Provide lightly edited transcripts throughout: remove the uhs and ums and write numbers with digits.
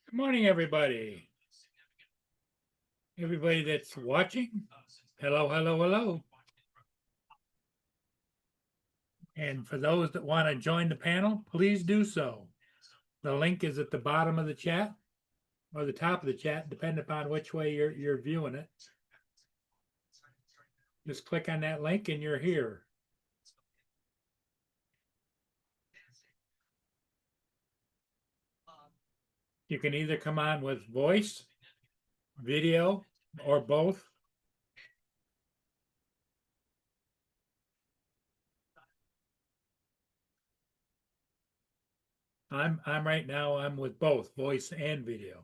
Good morning, everybody. Everybody that's watching, hello, hello, hello. And for those that want to join the panel, please do so. The link is at the bottom of the chat or the top of the chat, depending upon which way you're viewing it. Just click on that link and you're here. You can either come on with voice, video, or both. I'm right now, I'm with both voice and video.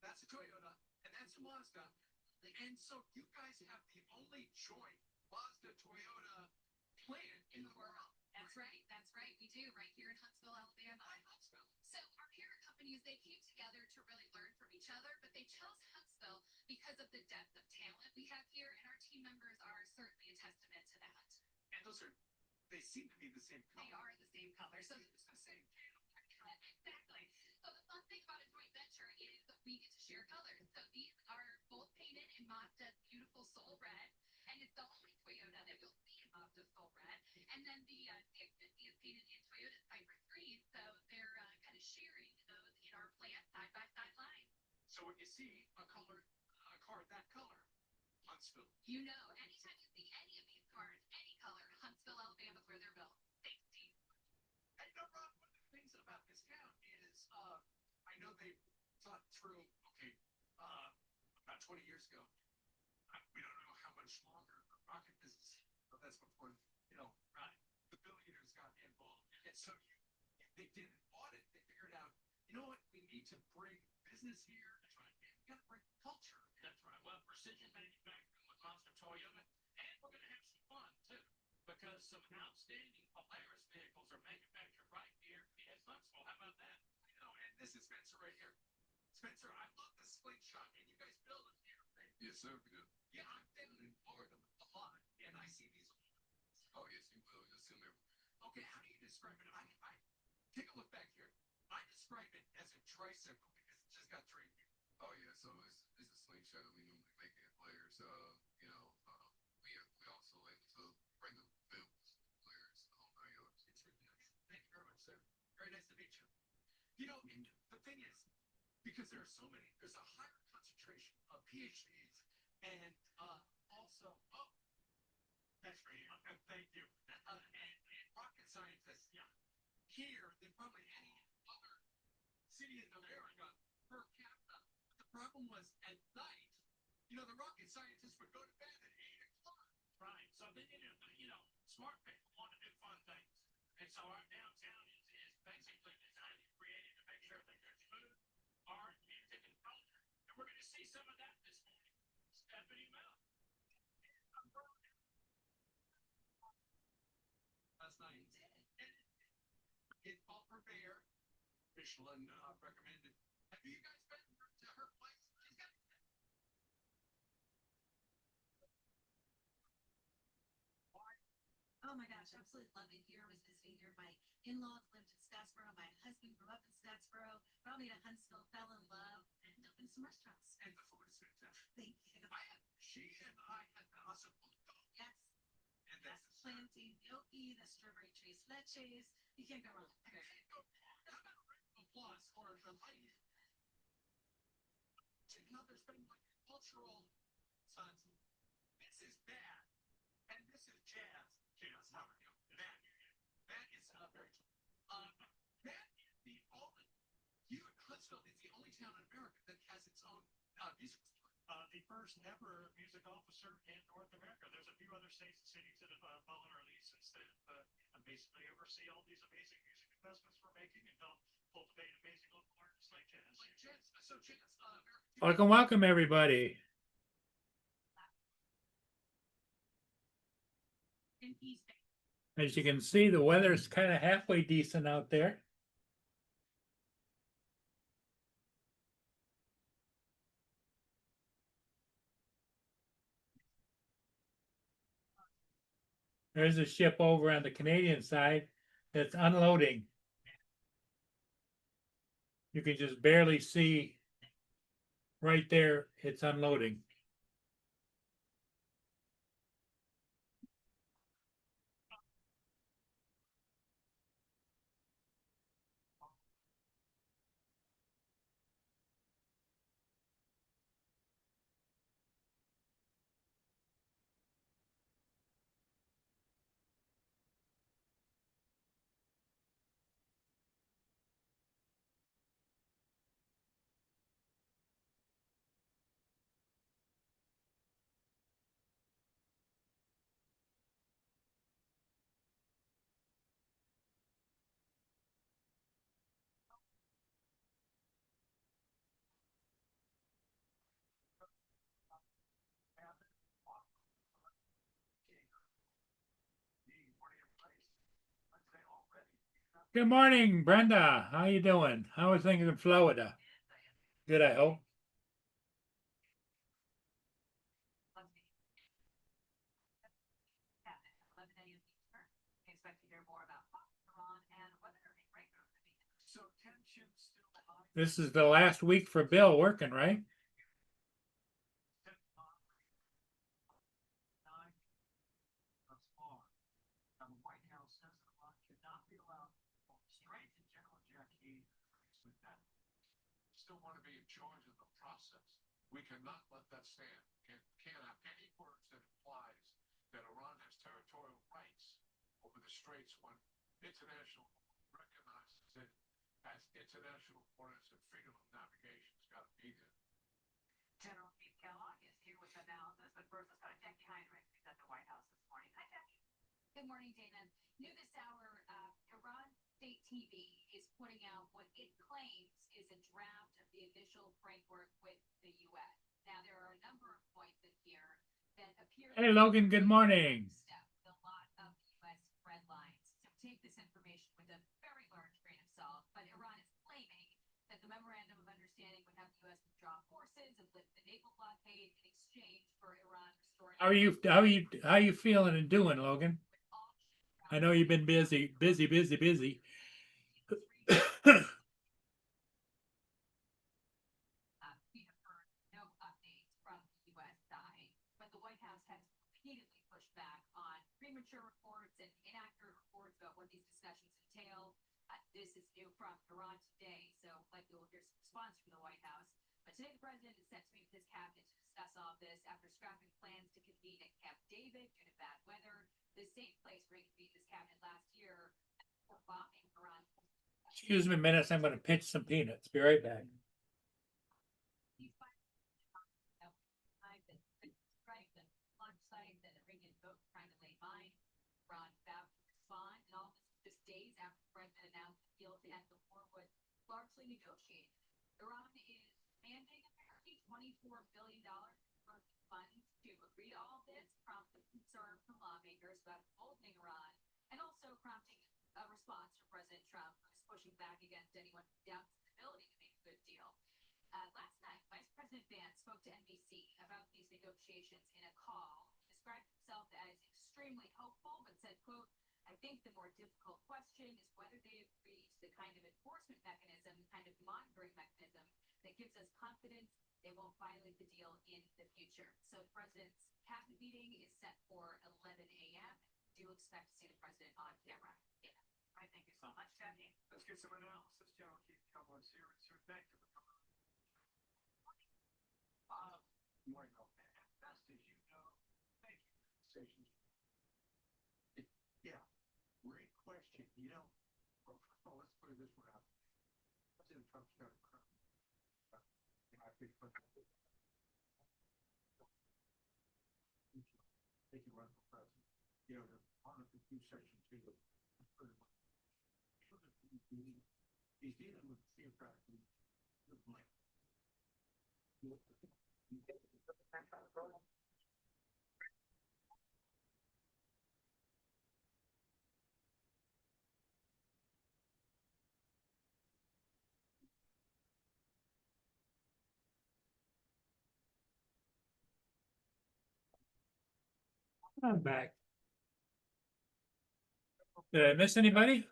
that's a Toyota, and that's a Mazda. And so you guys have the only joint Mazda Toyota plant in the world. That's right. That's right. We do right here in Huntsville, Alabama. Huntsville. So our parent companies, they came together to really learn from each other, but they chose Huntsville because of the depth of talent we have here, and our team members are certainly a testament to that. And those are, they seem to be the same color. They are the same color. So It's the same panel. exactly. So the fun thing about a joint venture is that we get to share colors. So these are both painted in Mazda's beautiful Soul Red, and it's the only Toyota that you'll see in Mazda's Soul Red. And then the X50 is painted in Toyota Cypress Green, so they're kind of sharing those in our plant side by side line. So when you see a color, a car that color, Huntsville. You know, anytime you see any of these cars, any color, Huntsville, Alabama is where they're built. Thanks, Steve. Hey, no, Rob, one of the things about this town is, I know they thought through, okay, about 20 years ago, we don't know how much longer the rocket business, but that's before, right, the billionaires got involved. And so they did an audit. They figured out, you know what, we need to bring business here. That's right. And we got to bring culture. That's right. Well, precision manufacturing with Mazda Toyota. And we're going to have some fun, too. Because some outstanding Polaris vehicles are manufactured right here in Huntsville. How about that? I know, and this is Spencer right here. Spencer, I love the slingshot, and you guys build them here, right? Yes, sir, we do. Yeah, I'm down in Florida a lot, and I see these. Oh, yes, you will. You'll see them everywhere. Okay, how do you describe it? I take a look back here. I describe it as a tricycle because it's just got three wheels. Oh, yeah, so it's a slingshot that we normally make in players. We also able to bring the films, players, the whole 9 yards. It's really nice. Thank you very much, sir. Very nice to meet you. You know, and the thing is, because there are so many, there's a higher concentration of PhDs and also, that's great. Thank you. And rocket scientists, yeah, here than probably any other city in America per capita. But the problem was at night, the rocket scientists would go to bed at 8 o'clock. Right. So then, smart people want to do fun things. And so our downtown is basically designed and created to make sure that there's food, art, music, and culture. And we're going to see some of that this morning. Stephanie Mel. Last night. In Paul Purveyor, Michelin recommended. Have you guys been to her place? She's got. Oh my gosh, absolutely love it here. I was visiting here. My in-laws lived in Scottsboro. My husband grew up in Scottsboro. Brought me to Huntsville, fell in love, and opened some restaurants. And the food is fantastic. Thank you. She and I had the asabuco. Yes. And That's that's plantain gnocchi, the strawberry tres leches. You can't go wrong. How about a round of applause for the lady? There's been like cultural sons. This is bad, and this is jazz. Jazz, how are you? That is very. That is the only. Huntsville is the only town in America that has its own music store. The first ever music officer in North America. There's a few other states and cities that have followed our lead since then. Basically oversee all these amazing music investments we're making and help cultivate amazing local artists like jazz. So jazz, Welcome, welcome, everybody. As you can see, the weather's kind of halfway decent out there. There's a ship over on the Canadian side that's unloading. You can just barely see right there, it's unloading. Good morning, Brenda. How you doing? How are things in Florida? Good, I hope. So tension still high. This is the last week for Bill working, right? Thus far. Now, the White House says that Iran cannot be allowed to strengthen General Jack Hayes with that. Still want to be in charge of the process. We cannot let that stand. Can't have any words that implies that Iran has territorial rights over the straits when international law recognizes it as international waters and freedom of navigation's got to be there. General Keith Kellogg is here with analysis, but first let's go to Jackie Heinrich, who's at the White House this morning. Hi, Jackie. Good morning, Dana. New this hour, Iran State TV is putting out what it claims is a draft of the initial framework with the U.S. Now, there are a number of points in here that appear. Hey, Logan, good morning. Step with a lot of U.S. red lines. So take this information with a very large grain of salt, but Iran is claiming that the memorandum of understanding would have the U.S. withdraw forces and lift the naval blockade in exchange for Iran restoring. How are you feeling and doing, Logan? I know you've been busy. We have heard no updates from the U.S. side, but the White House has repeatedly pushed back on premature reports and inaccurate reports about what these discussions entail. This is new from Iran today, so likely we'll hear some response from the White House. But today, the president is set to meet with his cabinet to discuss all of this after scrapping plans to convene at Camp David due to bad weather, the same place where he convened his cabinet last year for bombing Iran. Excuse me a minute. I'm going to pinch some peanuts. Be right back. These fighters strike the launch site that Iranian boat trying to lay mine. Iran vowed to respond, and all this just days after the president announced the deal to end the war was largely negotiated. Iran is demanding apparently $24 billion worth of funds to agree to all this, prompting concern from lawmakers about emboldening Iran, and also prompting a response from President Trump, who's pushing back against anyone who doubts his ability to make a good deal. Last night, Vice President Vance spoke to NBC about these negotiations in a call. He described himself as extremely hopeful, but said, quote, I think the more difficult question is whether they agree to the kind of enforcement mechanism, kind of monitoring mechanism that gives us confidence they won't violate the deal in the future. So the president's cabinet meeting is set for 11 a.m. Do you expect to see the president on camera? Yeah. All right, thank you so much, Jackie. Let's get some analysis. General Keith Kellogg's here. Sir, thank you for coming. Morning, though. As best as you know, thank you for the conversations. Yeah, great question. You know, well, first of all, let's put it this one out. President Trump's got a crown. I think they can run for president. You know, the Article 2, Section 2. He's dealing with theocratically the blame. I'm back. Did I miss anybody?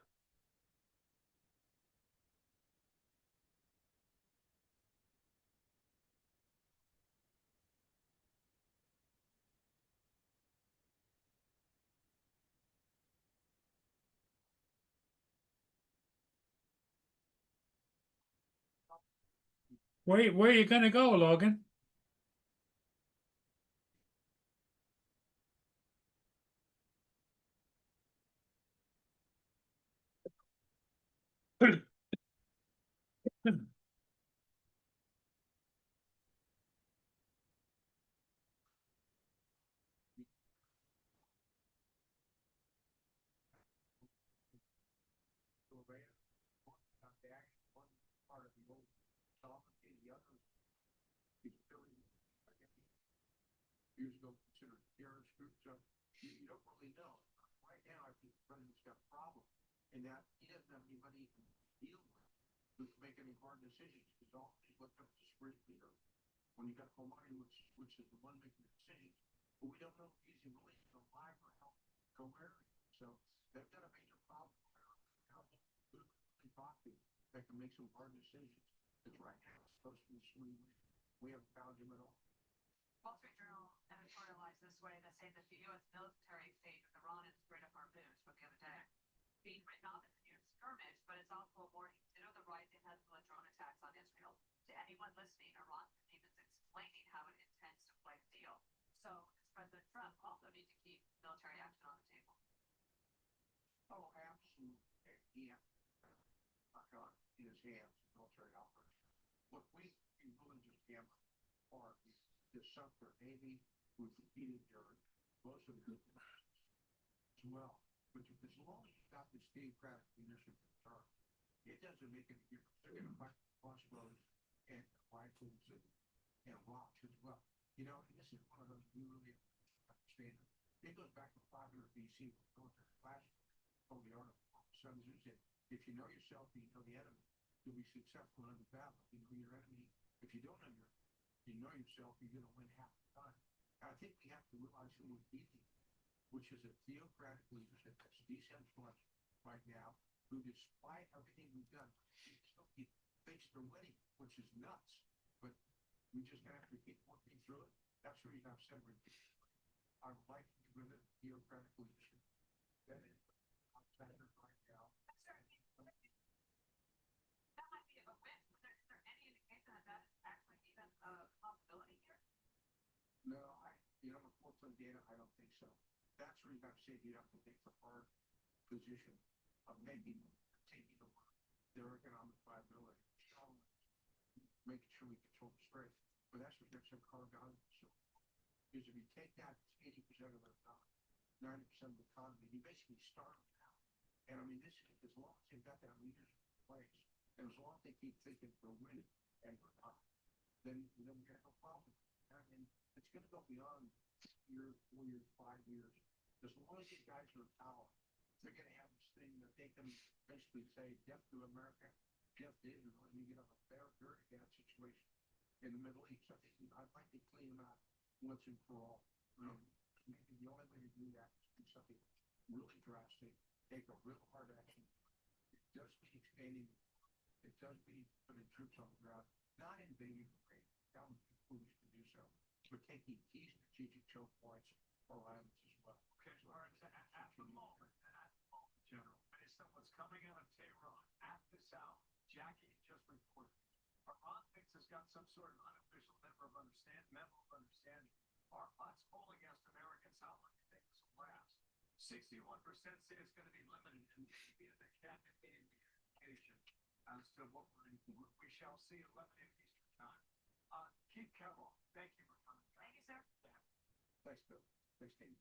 Where are you going to go, Logan? Part of the old sovereignty, the other is building years ago considered terrorist groups. So you don't really know. Right now, I think the president's got a problem in that he doesn't doesn't have anybody he can deal with who can make any hard decisions. Because all he looked up to Spring leader when you got Hawaii, which is the one making the decisions. But we don't know if he's really alive or healthy, coherent. So they've got a major problem there. How who can talk to that can make some hard decisions? Because right now it's supposed to be swing. We haven't found him at all. Wall Street Journal editorialized this way. They say that the U.S. military staged Iran in the Strait of Hormuz from the other day, being written off as a near skirmish, but it's also a warning to the rising Hezbollah drone attacks on Israel. To anyone listening, Iran is explaining how it intends to play the deal. So does President Trump also need to keep military action on the table? Oh, absolutely. Yeah. Got in his hands, military operation. Look, we really just hammer hard. This sunk their Navy, we've defeated their most of the as well. But as long as you've got this theocratic leadership in charge, it doesn't make any difference. They're going to fight crossbows and rifles and rocks as well. You know, and this is one of those we really understand. It goes back to 500 BC with military classes. Oh, the art of Sun Tzu said, if you know yourself and you know the enemy, you'll be successful in the battle. You know your enemy. If you don't know you know yourself, you're going to win half the time. And I think we have to realize who we're beating, which is a theocratic leadership that's decentralized right now, who despite everything we've done, he thinks they're winning, which is nuts. But we just gonna have to keep working through it. That's where you have segregation. I would like to get rid of theocratic leadership. That is outside of right now. That might be a win. Is there any indication that that is actually even a possibility here? No, unfortunately, Dana, I don't think so. That's where you got to say you have to take the hard position of taking their economic viability, making sure we control the strait. But that's what gets them carved out of the so is if you take that, it's 80% of their economy, 90% of the economy, you basically starve them out. And I mean, this is as long as they've got that leadership in place, and as long as they keep thinking they're winning and we're not, then we have no problem. I mean, it's going to go beyond year, 4 years, 5 years. As long as these guys are in power, they're going to have this thing that they can basically say, death to America, death to Israel, and you get a very, very bad situation in the Middle East. I think I'd like to clean them out once and for all. Maybe the only way to do that is do something really drastic, take a real hard action. It does mean expanding. It does mean putting troops on the ground, not invading Ukraine. That would be foolish to do so. But taking key strategic choke points or islands as well. Okay, so all right, at the moment, General, based on what's coming out of Tehran at this hour, Jackie just reported, Iran thinks it's got some sort of unofficial memo of understanding. Are plots polling against Americans? How long do you think this will last? 61% say it's going to be limited, and maybe the cabinet gave me an indication as to what we shall see at 11 a.m. Eastern time. Keith Kellogg, thank you for coming. Thank you, sir. Thanks, Bill. Thanks, Steve.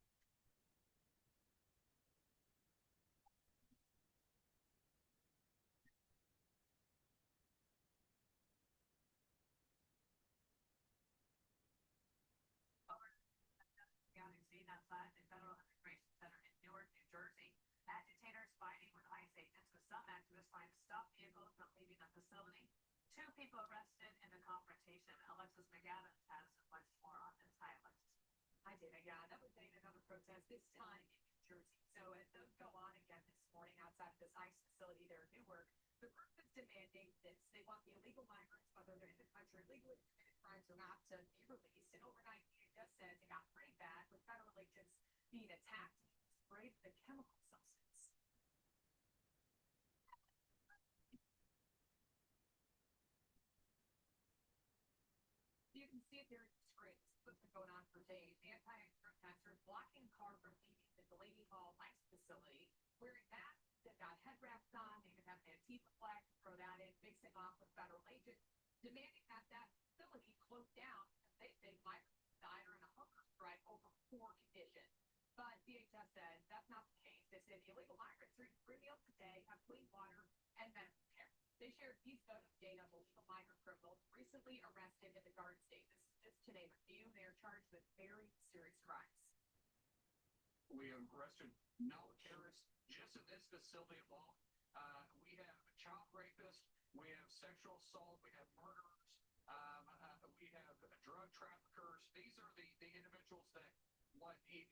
County scene outside the Federal Immigration Center in Newark, New Jersey. Agitators fighting with ICE agents with some activists trying to stop vehicles from leaving the facility. 2 people arrested in the confrontation. Alexis McAdams has much more on this. Hi, Alexis. Hi, Dana. Yeah, that was another protest, this time in New Jersey. So as those go on again this morning outside of this ICE facility there in Newark, the group is demanding this. They want the illegal migrants, whether they're in the country legally committed crimes or not, to be released. And overnight, just says it got pretty bad with federal agents being attacked and sprayed with a chemical substance. You can see it there in the screen. What's been going on for days. Anti-protesters blocking car from leaving the Delaney Hall ICE facility, wearing masks. They've got head wraps on. They even have an Antifa flag to throw that in, mixing off with federal agents, demanding that that facility close down because they think migrants die or in a hunger strike over poor conditions. But DHS said that's not the case. They said the illegal migrants are eating free meals today, have clean water, and medical care. They shared these photos data of illegal migrant criminals recently arrested in the Garden State. This is just today with you. They are charged with very serious crimes. We have arrested no terrorists just in this facility alone. We sexual assault, we have murderers, we have drug traffickers. These are the individuals that what these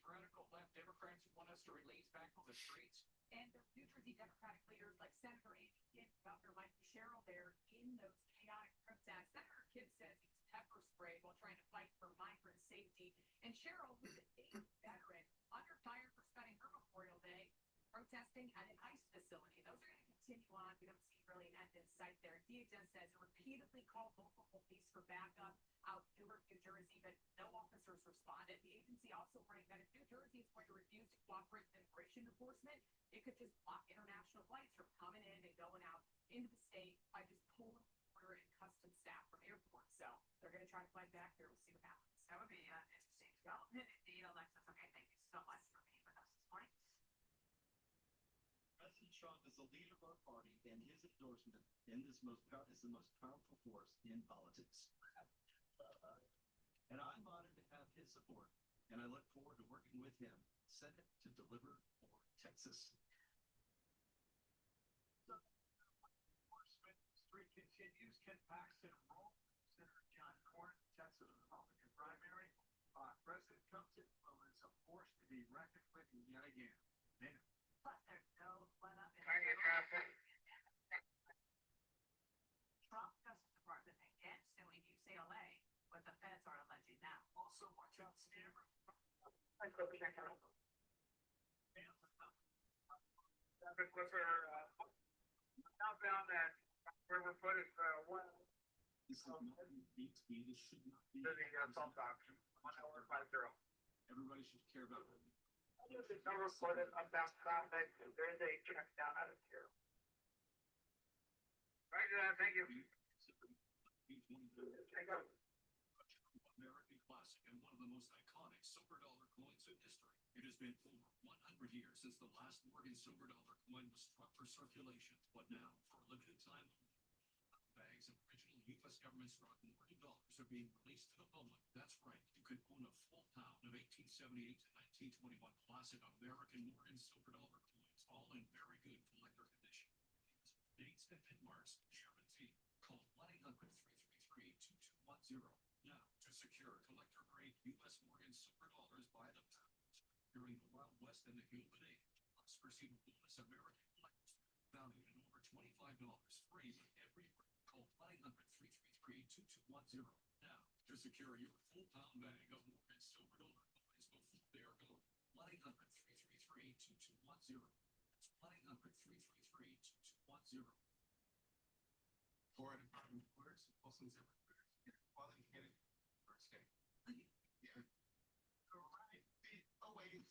radical left Democrats want us to release back on the streets. And the New Jersey Democratic leaders like Senator Amy Kidd, Governor Mike Sherrill there in those chaotic protests. Senator Kidd says he's pepper sprayed while trying to fight for migrant safety. And Sherrill, who's a Navy veteran, under fire for spending her Memorial Day protesting at an ICE facility. Those are going to continue on. We don't see really an end in sight there. DHS says it repeatedly called local police for backup out in Newark, New Jersey, but no officers responded. The agency also warning that if New Jersey is going to refuse to cooperate with immigration enforcement, it could just block international flights from coming in and going out into the state by just pulling border and customs staff from airports. So they're going to try to fight back there. We'll see what happens. That would be an interesting development indeed, Alexis. Okay, thank you so much for being with us this morning. President Trump is the leader of our party, and his endorsement is the most powerful force in politics. And I'm honored to have his support, and I look forward to working with him, Senate, to deliver for Texas. Enforcement streak continues. Ken Paxton enrolled Senator John Cornyn, Texas Republican primary. President Trump's influence, a force to be reckoned with yet again. But there's no let up in Trump Justice Department again suing UCLA, what the feds are alleging now. Also, watch out, scammer. Countdown that river foot is one This is not beat speed. This should not be. to the assault option. 1 hour 50. Everybody should care about it. No reported unbound traffic. There is a check down out of here. Right, thank you. Hang on. American classic and one of the most iconic silver dollar coins in history. It has been over 100 years since the last Morgan silver dollar coin was struck for circulation, but now, for a limited time only, bags of original U.S. government struck Morgan dollars are being released to the public. That's right, you can own a full pound of 1878 to 1921 classic American Morgan silver dollar coins, all in very good collector condition. Dates and pin marks guaranteed. Call 1-800-333-2210 now to secure collector-grade U.S. Morgan silver dollars by the pound during the Wild West and the Gilded Age. Plus, receive a bonus American collectors valued at over $25 free with every year. Call 1-800-333-2210 now to secure your full pound bag of Morgan silver dollar coins before they are gone. 1-800-333-2210. That's 1-800-333-2210. Florida Department of Works, Wilson's everywhere. Quality getting first day. Yeah. All right. Always.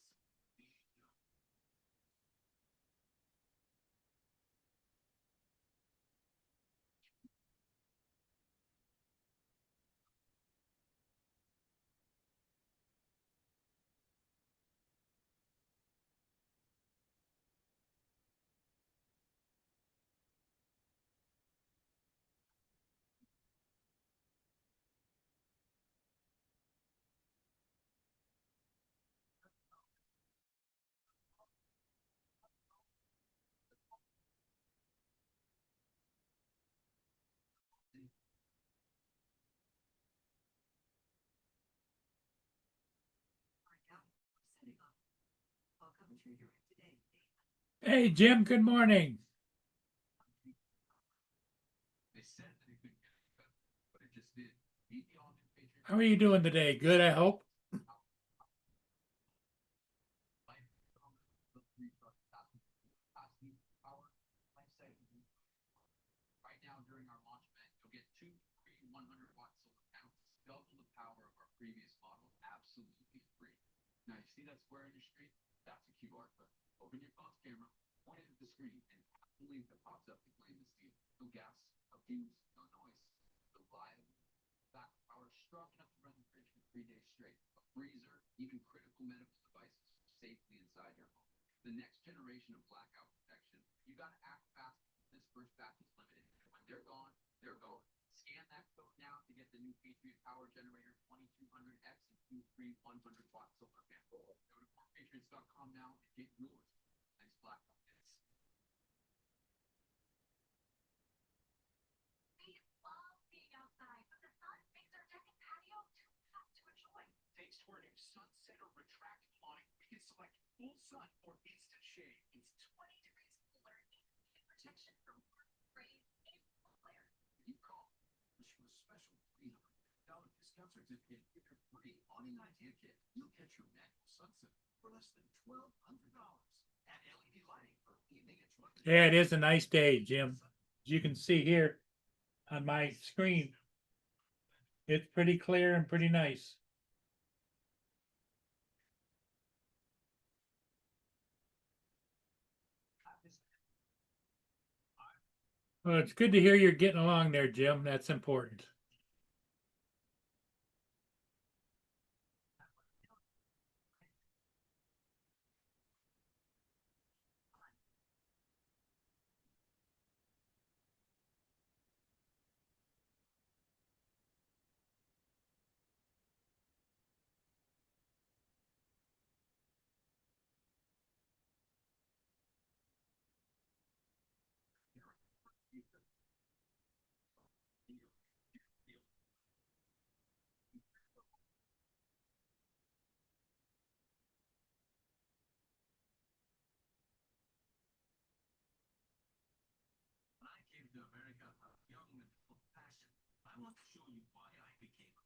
Setting up. Welcome to your today. Hey, Jim, good morning. They said they couldn't get any better, but it just did. Beat the all-new Patriots. How are you doing today? Good, I hope. Right now, during our launch event, you'll get 2 free 100-watt solar panels, double the power of our previous model, absolutely free. Now, you see that square in your screen? That's a QR code. Open your phone's camera, point it at the screen, and tap the link that pops up to claim this deal. No gas, no fumes, no noise. Reliable backup power strong enough to run the fridge for 3 days straight. A freezer, even critical medical devices safely inside your home. The next generation of blackout protection. You gotta act fast. This first batch is limited. When they're gone, they're gone. Scan that code now to get the new Patriot Power Generator 2200X and 2 free 100-watt solar panels. Go to morepatriots.com now and get yours. Nice blackout hits. full sun or instant shade. It's 20 degrees cooler and protection from rain and glare. You call wish you a special $300 discount certificate with your free awning idea kit. You'll get your manual sunset for less than $1,200. And LED lighting for evening enjoyment. Yeah, it is a nice day, Jim. As you can see here on my screen, it's pretty clear and pretty nice. Well, it's good to hear you're getting along there, Jim. That's important. When I came to America, young and full of passion, I want to show you why I became a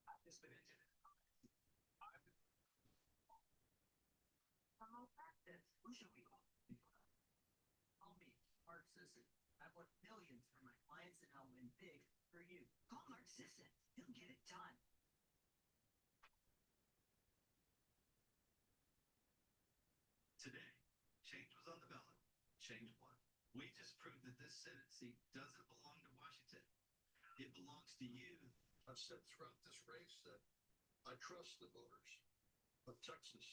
I've been Remote practice. Who should we call? Call me, Mark Sisson. I've won millions for my clients and I'll win big for you. Call Mark Sisson. He'll get it done. Today, change was on the ballot. Change won. We just proved that this Senate seat doesn't belong to Washington. It belongs to you. I've said throughout this race that I trust the voters of Texas.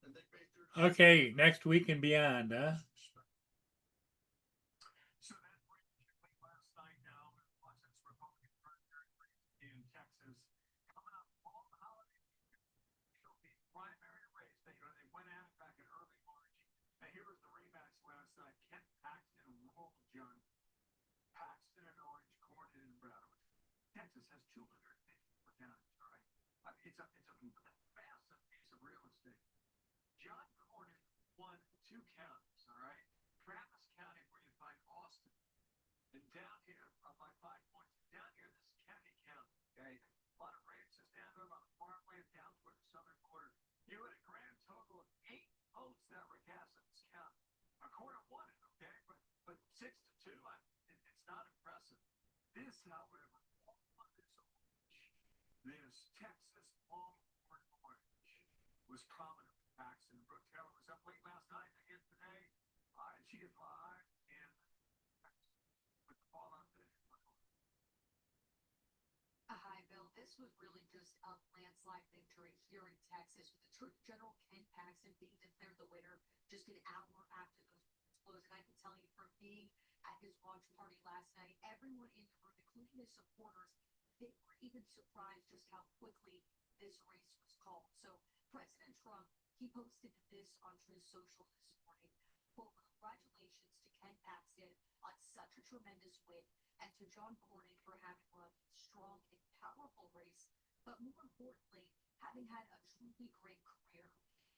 And they made their. Okay, next week and beyond, huh? So that brings you late last night now, Washington's Republican primary race in Texas. Coming up on the holiday weekend, it'll be primary race. They went at it back in early March. And here was the rematch last night. Kent Paxton and Ronald Young. Paxton and Orange, Cornyn and Bradford. Texas has 254 counties, all right? It's a massive piece of real estate. John Cornyn won 2 counties, all right? Travis County, where you find Austin. And down here, by 5 points, down here, this is County County, okay? A lot of races down there on the farmland down toward the southern border. You had a grand total of 8 votes that were cast in this county. Cornyn won it, okay? But 6-2, it's not impressive. This, however, this Texas Longhorn Orange was prominent. Paxton. Brooke Taylor was up late last night again today. And she is live and with the ball out there. Hi, Bill. This was really just a landslide victory here in Texas with Attorney General Ken Paxton being declared the winner just an hour after those polls closed. And I can tell you from being at his launch party last night, everyone in the room, including his supporters, they were even surprised just how quickly this race was called. So President Trump, he posted this on his social this morning. Quote, congratulations to Ken Paxton on such a tremendous win and to John Cornyn for having won a strong and powerful race, but more importantly, having had a truly great career.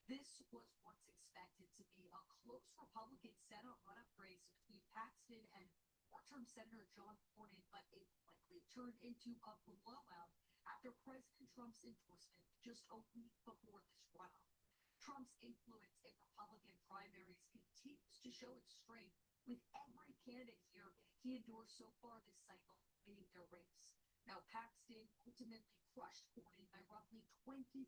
This was once expected to be a close Republican Senate run-up race between Paxton and four-term Senator John Cornyn, but it quickly turned into a blowout after President Trump's endorsement just a week before this runoff. Trump's influence in Republican primaries continues to show its strength, with every candidate here he endorsed so far this cycle winning their race. Now, Paxton ultimately crushed Cornyn by roughly 27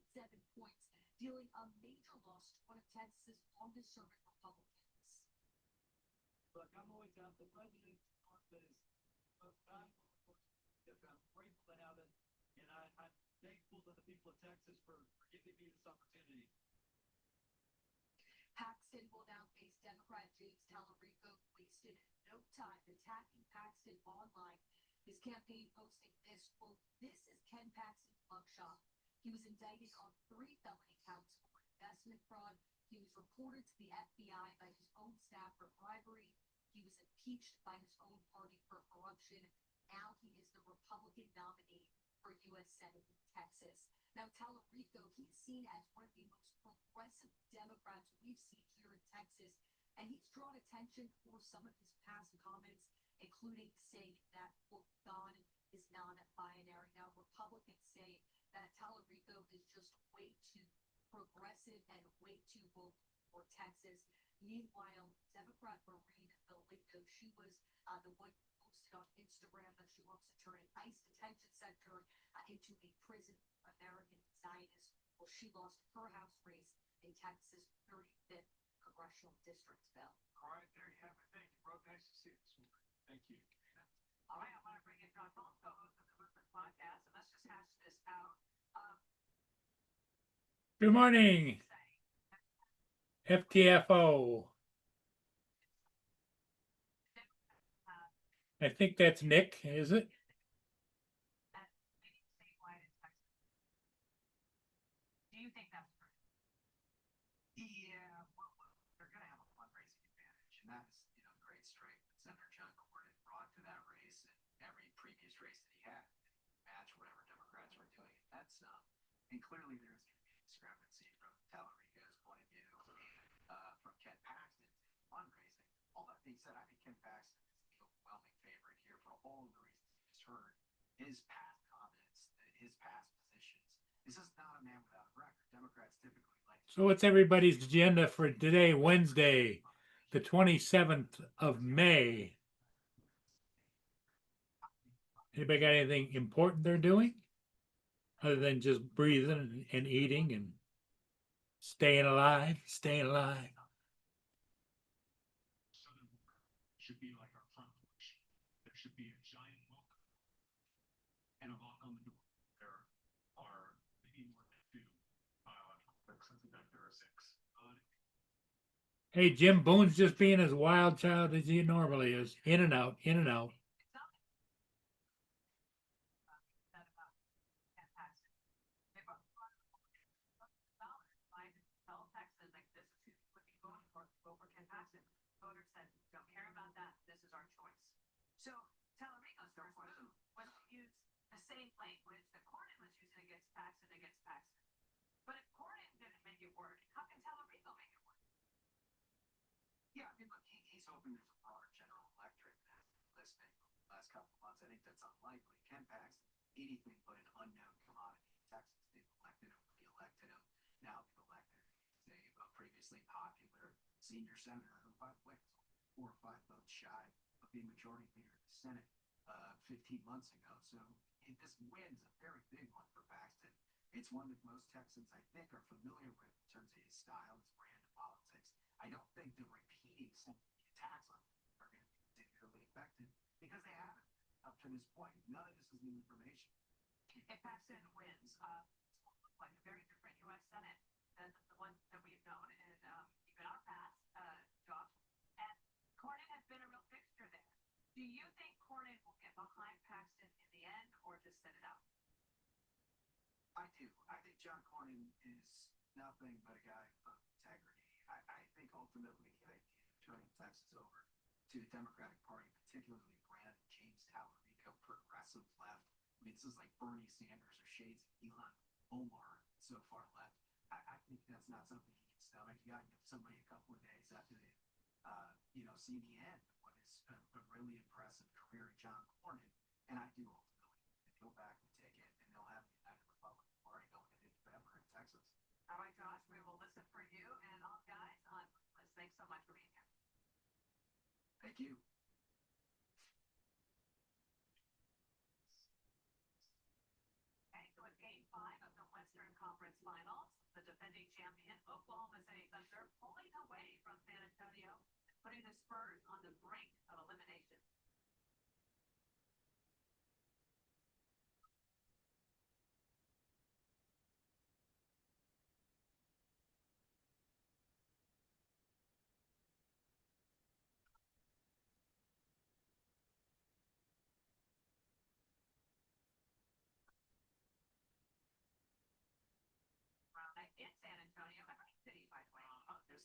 points, dealing a major loss to one of Texas's longest-serving Republicans. Look, I'm always out. The president's confidence most valuable, of course. I'm grateful to have it, and I'm thankful to the people of Texas for giving me this opportunity. Paxton will now face Democrat James Talarico, who faced in no time, attacking Paxton online. His campaign posting this quote, "This is Ken Paxton's mugshot." He was indicted on 3 felony counts for investment fraud. He was reported to the FBI by his own staff for bribery. He was impeached by his own party for corruption. Now he is the Republican nominee for U.S. Senate in Texas. Now, Tallarico, he's seen as one of the most progressive Democrats we've seen here in Texas, and he's drawn attention for some of his past comments, including saying that, quote, God is non-binary. Now, Republicans say that Tallarico is just way too progressive and way too woke for Texas. Meanwhile, Democrat Maureen Galindo, she was the one who posted on Instagram that she wants to turn an ICE detention center into a prison for American Zionists. Well, she lost her House race in Texas' 35th congressional district, Bill. All right, there you have it. Thank you, bro. Nice to see you this morning. Thank you. All right, I'm going to bring in John Paul, co-host of the Movement Podcast, and let's just hash this out. Good morning, FTFO. I think that's Nick, is it? Do you think that's true? Yeah, well, they're going to have a fundraising advantage, and that's, great strength that Senator John Cornyn brought to that race and every previous race that he had. Match whatever Democrats were doing in that stuff. And clearly there's going to be a discrepancy from Tallarico's point of view and from Ken Paxton's fundraising. All that being said, I think Ken Paxton is the overwhelming favorite here for all of the reasons you just heard. His past comments, his past positions. This is not a man without a record. Democrats typically like. So what's everybody's agenda for today, Wednesday, the 27th of May? Anybody got anything important they're doing? Other than just breathing and eating and staying alive, staying alive. Southern border should be like our front porch. There should be a giant welcome and a lock on the door. There are maybe more than 2 biological clicks. I think there are 6. Hey, Jim Boone's just being as wild child as he normally is. In and out, in and out. Voters said, don't care about that. This is our choice. So Tallarico's first move was to use the same language that Cornyn was using against Paxton. But if Cornyn didn't make it work, how can Tallarico make it work? Yeah, I mean, look, he's hoping there's a broader general electorate that's listening the last couple of months. I think that's unlikely. Ken Paxton, anything but an unknown commodity in Texas. They've elected him, re-elected him. Now they've elected him. He's a previously popular senior senator who, by the way, was 4 or 5 votes shy of being majority leader in the Senate 15 months ago. So this win's a very big one for Paxton. It's one that most Texans, I think, are familiar with in terms of his style, his brand of politics. I don't think that repeating some of the attacks on him are going to be particularly effective because they haven't up to this point. None of this is new information. If Paxton wins, it's going to look like a very different U.S. Senate than the one that we've known in even our past, Josh. And Cornyn has been a real fixture there. Do you think Cornyn will get behind Paxton in the end or just sit it out? I do. I think John Cornyn is nothing but a guy of integrity. I think ultimately the idea of turning Texas over to the Democratic Party, particularly Brandon James Tallarico, progressive left. I mean, this is like Bernie Sanders or shades of Ilhan Omar so far left. I think that's not something he can stomach. You got to give somebody a couple of days after they, see the end of what is a really impressive career in John Cornyn. And I do ultimately go back and take it, and they'll have the United Republican Party going into November in Texas. All right, Josh, we will listen for you and all guys on Ruthless. Thanks so much for being here. Thank you. Okay, so it's game 5 of the Western Conference Finals. The defending champion Oklahoma City Thunder pulling away from San Antonio, putting the Spurs on the brink of elimination.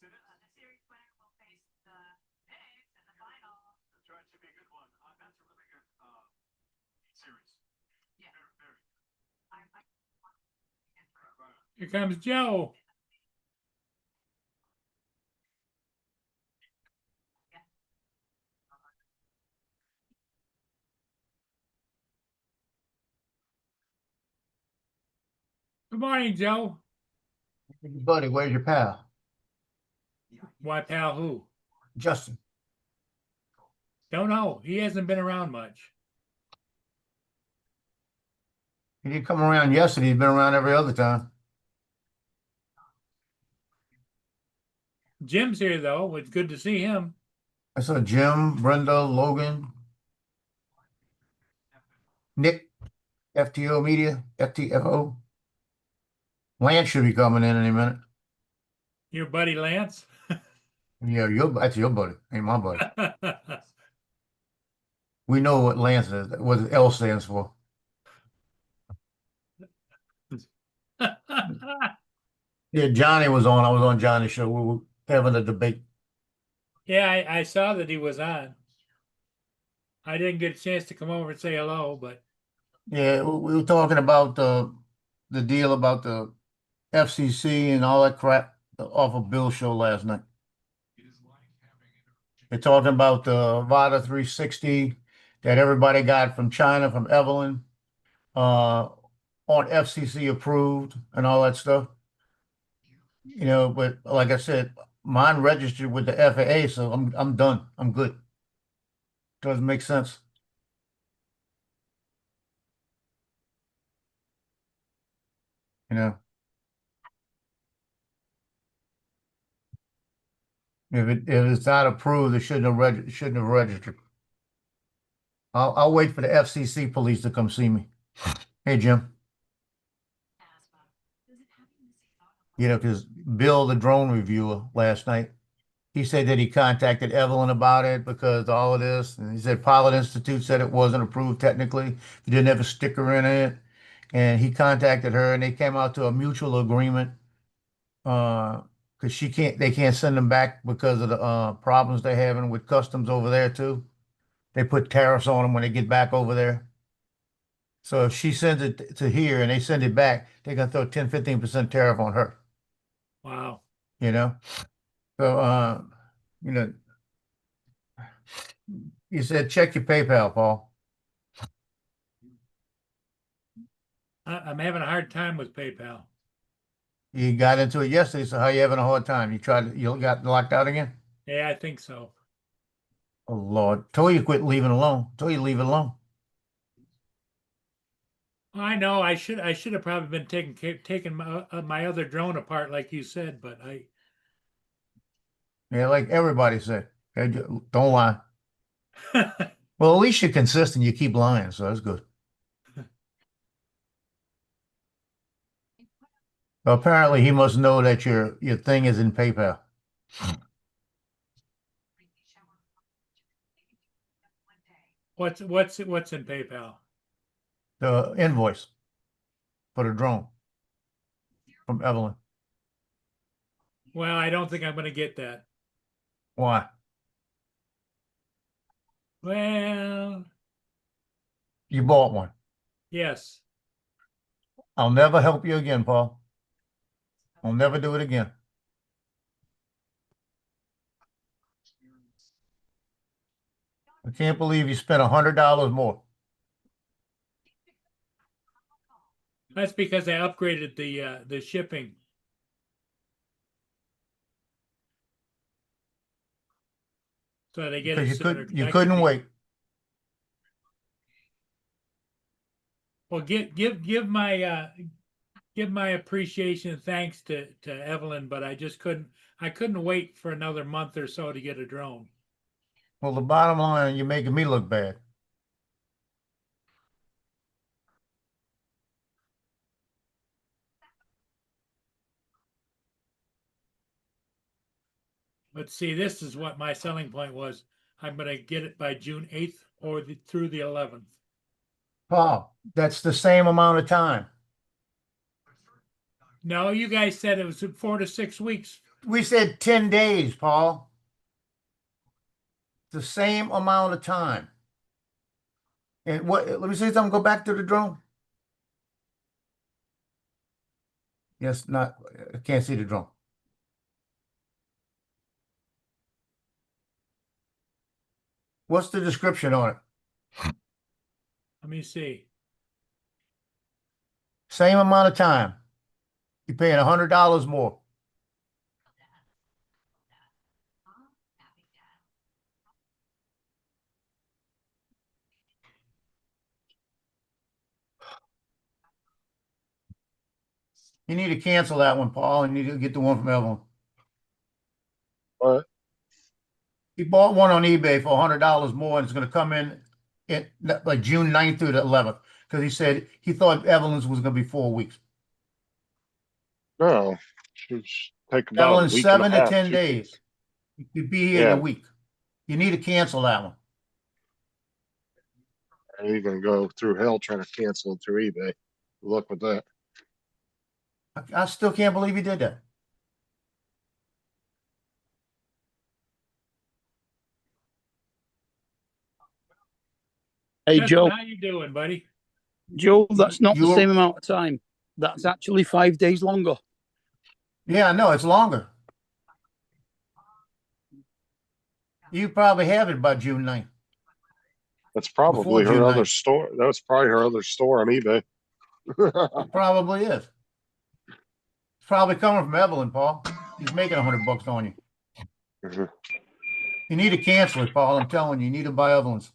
The series winner will face the Knicks in the final. That's right, should be a good one. That's a really good, series. Yeah. Very. I Here comes Joe. Good morning, Joe. Buddy, where's your pal? Why, pal, who? Justin. Don't know. He hasn't been around much. He didn't come around yesterday. He's been around every other time. Jim's here, though. It's good to see him. I saw Jim, Brenda, Logan, Nick, FTO Media, FTFO. Lance should be coming in any minute. Your buddy Lance? Yeah, that's your buddy. Ain't my buddy. We know what Lance is, what L stands for. Yeah, Johnny was on. I was on Johnny's show. We were having a debate. Yeah, I saw that he was on. I didn't get a chance to come over and say hello, but Yeah, we were talking about the deal about the FCC and all that crap off of Bill's show last night. They're talking about the VADA 360 that everybody got from China, from Evelyn, on FCC approved and all that stuff. You know, but like I said, mine registered with the FAA, so I'm done. I'm good. Doesn't make sense. You know, if it's not approved, it shouldn't have registered. I'll wait for the FCC police to come see me. Hey, Jim. You know, because Bill, the drone reviewer, last night, he said that he contacted Evelyn about it because all of this, and he said Pilot Institute said it wasn't approved technically. He didn't have a sticker in it, and he contacted her, and they came out to a mutual agreement. Because they can't send them back because of the problems they're having with customs over there too. They put tariffs on them when they get back over there. So if she sends it to here and they send it back, they're gonna throw 10-15% tariff on her. wow. You know? So you know, you said check your PayPal, Paul. I'm having a hard time with PayPal. You got into it yesterday, so how you having a hard time? You got locked out again? Yeah, I think so. Oh Lord. Told you quit leaving alone. Told you leave it alone. I know I should have probably been taking my other drone apart like you said, but Yeah, like everybody said. Hey, don't lie. Well, at least you're consistent. You keep lying, so that's good. Well, apparently, he must know that your thing is in PayPal. what's in PayPal? The invoice for the drone from Evelyn. Well, I don't think I'm going to get that. Why? Well, You bought one. yes. I'll never help you again, Paul. I'll never do it again. I can't believe you spent $100 more. That's because I upgraded the shipping. So they get it Because sooner. you couldn't wait. Well, give my appreciation and thanks to Evelyn, but I couldn't wait for another month or so to get a drone. Well, the bottom line, you're making me look bad. But see, this is what my selling point was. I'm going to get it by June 8th or through the 11th. Paul, that's the same amount of time. No, you guys said it was 4 to 6 weeks We said 10 days, Paul. The same amount of time. And what, let me say something, go back to the drone. Yes, not, I can't see the drone. What's the description on it? Let me see. Same amount of time. You're paying $100 more. You need to cancel that one, Paul. You need to get the one from Evelyn. What? He bought one on eBay for $100 more, and it's going to come in like June 9th through the 11th, because he said he thought Evelyn's was going to be 4 weeks. No, should take about a Evelyn's week and a 7 to half, 10 2 days. weeks. You could be here in Yeah. a week. You need to cancel that one. Are you gonna go through hell trying to cancel it through eBay? Good luck with that. I still can't believe he did that. Hey, Justin, Joe. how you doing, buddy? Joe, that's not the You're- same amount of time. That's actually 5 days longer. Yeah, no, it's longer. You probably have it by June 9th. That's probably Before her June other 9th. store. That was probably her other store on eBay. It probably is. It's probably coming from Evelyn, Paul. He's making $100 on you. Mhm. You need to cancel it, Paul. I'm telling you, you need to buy Evelyn's.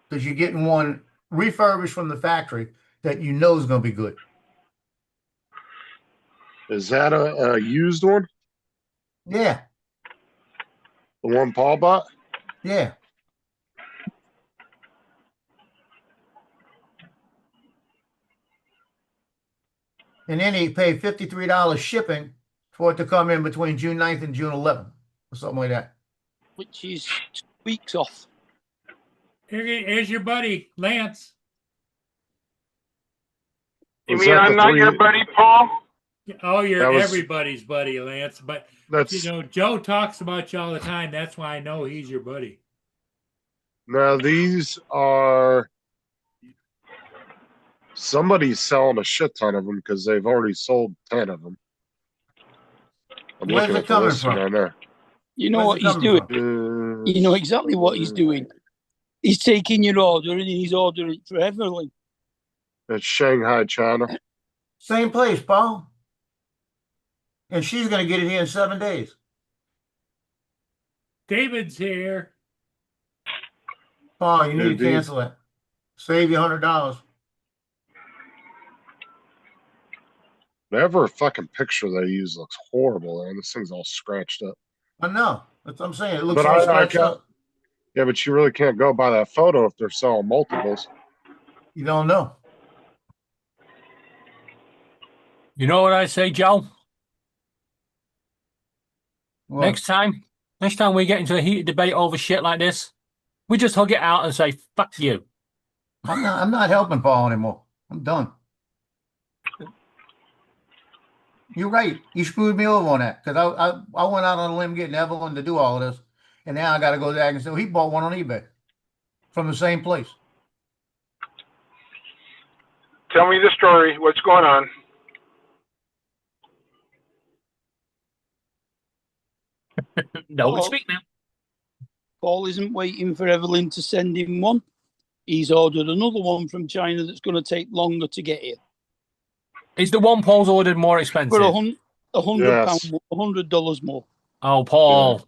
Because you're getting one refurbished from the factory that you know is going to be good. Is that a used one? Yeah, The one Paul bought? yeah. And then he paid $53 shipping for it to come in between June 9th and June 11th, or something like that. Which is 2 weeks off. Here's your buddy, Lance. You Was mean that I'm the not your three- buddy, Paul? Oh, you're That was- everybody's buddy, Lance. But That's you know, Joe talks about you all the time. That's why I know he's your buddy. now these are somebody's selling a shit ton of them because they've already sold 10 of them. I'm Where's looking it at the coming listing from? on there. You know Where's what it he's coming doing? from? You know exactly what he's doing. He's taking your order and he's ordering it for Evelyn. It's Shanghai, China. Same place, Paul. And she's going to get it here in 7 days. David's here. Paul, you need to Dude, these- cancel it. Save you $100. Whatever fucking picture they use looks horrible, man. This thing's all scratched up. I know. That's what I'm saying. It looks But all I scratched got- up. Yeah, but you really can't go by that photo if they're selling multiples. You don't know. You know what I say, Joe? Well, Next time we get into a heated debate over shit like this, we just hug it out and say, fuck you. I'm not helping Paul anymore. I'm done. You're right. You screwed me over on that because I went out on a limb getting Evelyn to do all of this, and now I got to go back and say, well, he bought one on eBay from the same place. Tell me the story. What's going on? No, Paul. speak now. Paul isn't waiting for Evelyn to send him one. He's ordered another one from China that's going to take longer to get here. Is the one Paul's ordered more expensive? For £100, Yes. $100 more. Oh, Paul.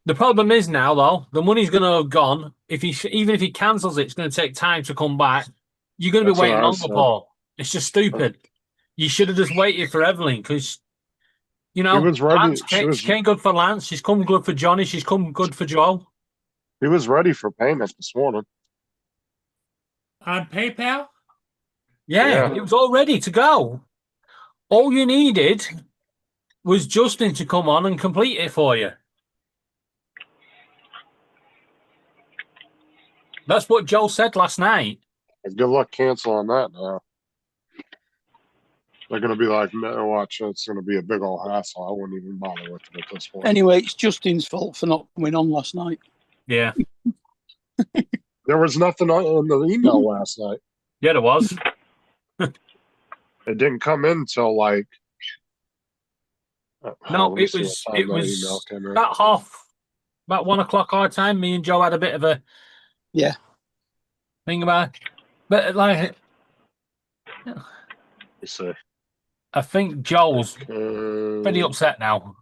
The problem is now, though, the money's going to have gone. Even if he cancels it, it's going to take time to come back. You're going to be That's what waiting I longer, said. Paul. It's just stupid. You should have just waited for Evelyn because, you know, He was ready- Lance she was- she came good for Lance. She's come good for Johnny. She's come good for Joe. He was ready for payment this morning. On PayPal? Yeah, Yeah. it was all ready to go. All you needed was Justin to come on and complete it for you. That's what Joe said last night. Good luck canceling that now. They're gonna be like, no, watch, it's gonna be a big old hassle. I wouldn't even bother with it at this point. Anyway, it's Justin's fault for not coming on last night. Yeah. There was nothing on the email last night. Yeah, there was. It didn't come in till like. No, let me it see what was time that email was came in. about 1 o'clock our time. Me and Joe had a bit of a thing about it. But like, Let me see. I think Joel's pretty upset now